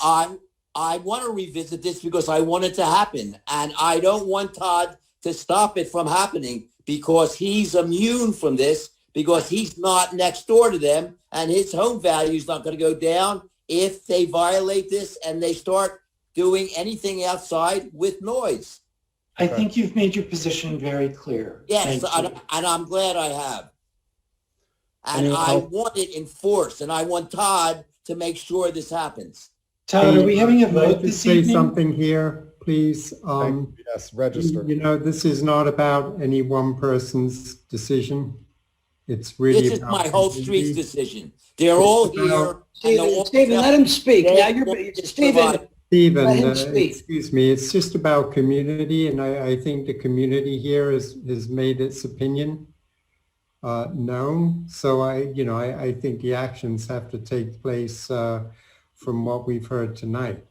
I want to revisit this because I want it to happen. And I don't want Todd to stop it from happening because he's immune from this, because he's not next door to them, and his home value is not going to go down if they violate this and they start doing anything outside with noise. I think you've made your position very clear. Yes, Thank you. and I'm glad I have. And Anyone I else? want it enforced, and I want Todd to make sure this happens. Todd, are we having a Can I vote just this say evening? something here, please? Yes, register. You know, this is not about any one person's decision. It's really This is about my whole street's community. decision. They're all It's here. about- and they're all Stephen, let him speak. They Now you're, want to Stephen, provide- Stephen, Let him speak. excuse me, it's just about community, and I think the community here has made its opinion known. So I think the actions have to take place from what we've heard tonight.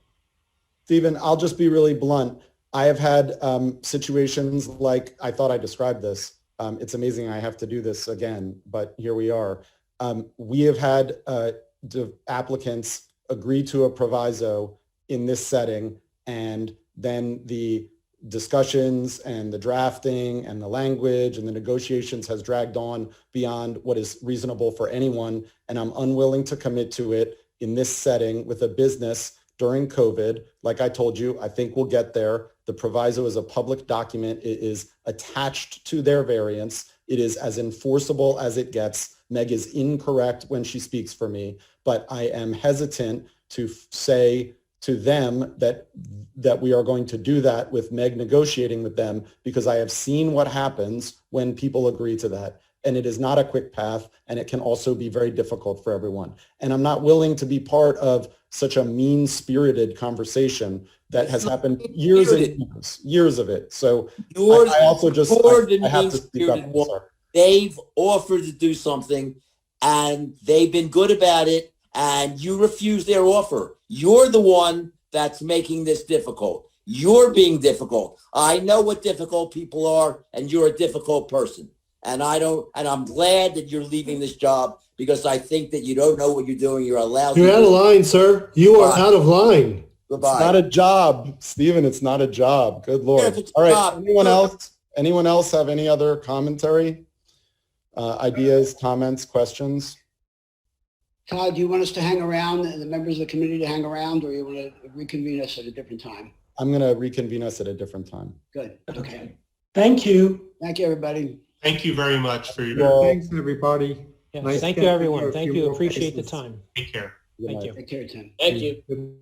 Stephen, I'll just be really blunt. I have had situations like, I thought I described this. It's amazing I have to do this again, but here we are. We have had the applicants agree to a proviso in this setting, and then the discussions and the drafting and the language and the negotiations has dragged on beyond what is reasonable for anyone. And I'm unwilling to commit to it in this setting with a business during COVID. Like I told you, I think we'll get there. The proviso is a public document. It is attached to their variance. It is as enforceable as it gets. Meg is incorrect when she speaks for me, but I am hesitant to say to them that we are going to do that with Meg negotiating with them, because I have seen what happens when people agree to that. And it is not a quick path, and it can also be very difficult for everyone. And I'm not willing to be part of such a mean-spirited conversation that has happened years and years of it. So I also just, I have to speak up. Sorry. They've offered to do something, and they've been good about it, and you refuse their offer. You're the one that's making this difficult. You're being difficult. I know what difficult people are, and you're a difficult person. And I'm glad that you're leaving this job, because I think that you don't know what you're doing. You're allowed. You're out of line, sir. You are out of line. Goodbye. It's not a job, Stephen. It's not a job. Good Lord. Yeah, if it's a All right. job, Anyone else? Anyone else have any other commentary, ideas, comments, questions? Todd, do you want us to hang around, the members of the committee to hang around, or you want to reconvene us at a different time? I'm going to reconvene us at a different time. Good. Okay. Thank you. Thank you, everybody. Thank you very much for your. Thanks, everybody. Yeah, Nice thank you, getting to everyone. know a Thank few you. more Appreciate the faces. time. Take care. Thank you. Take care, Tim. Thank you. Good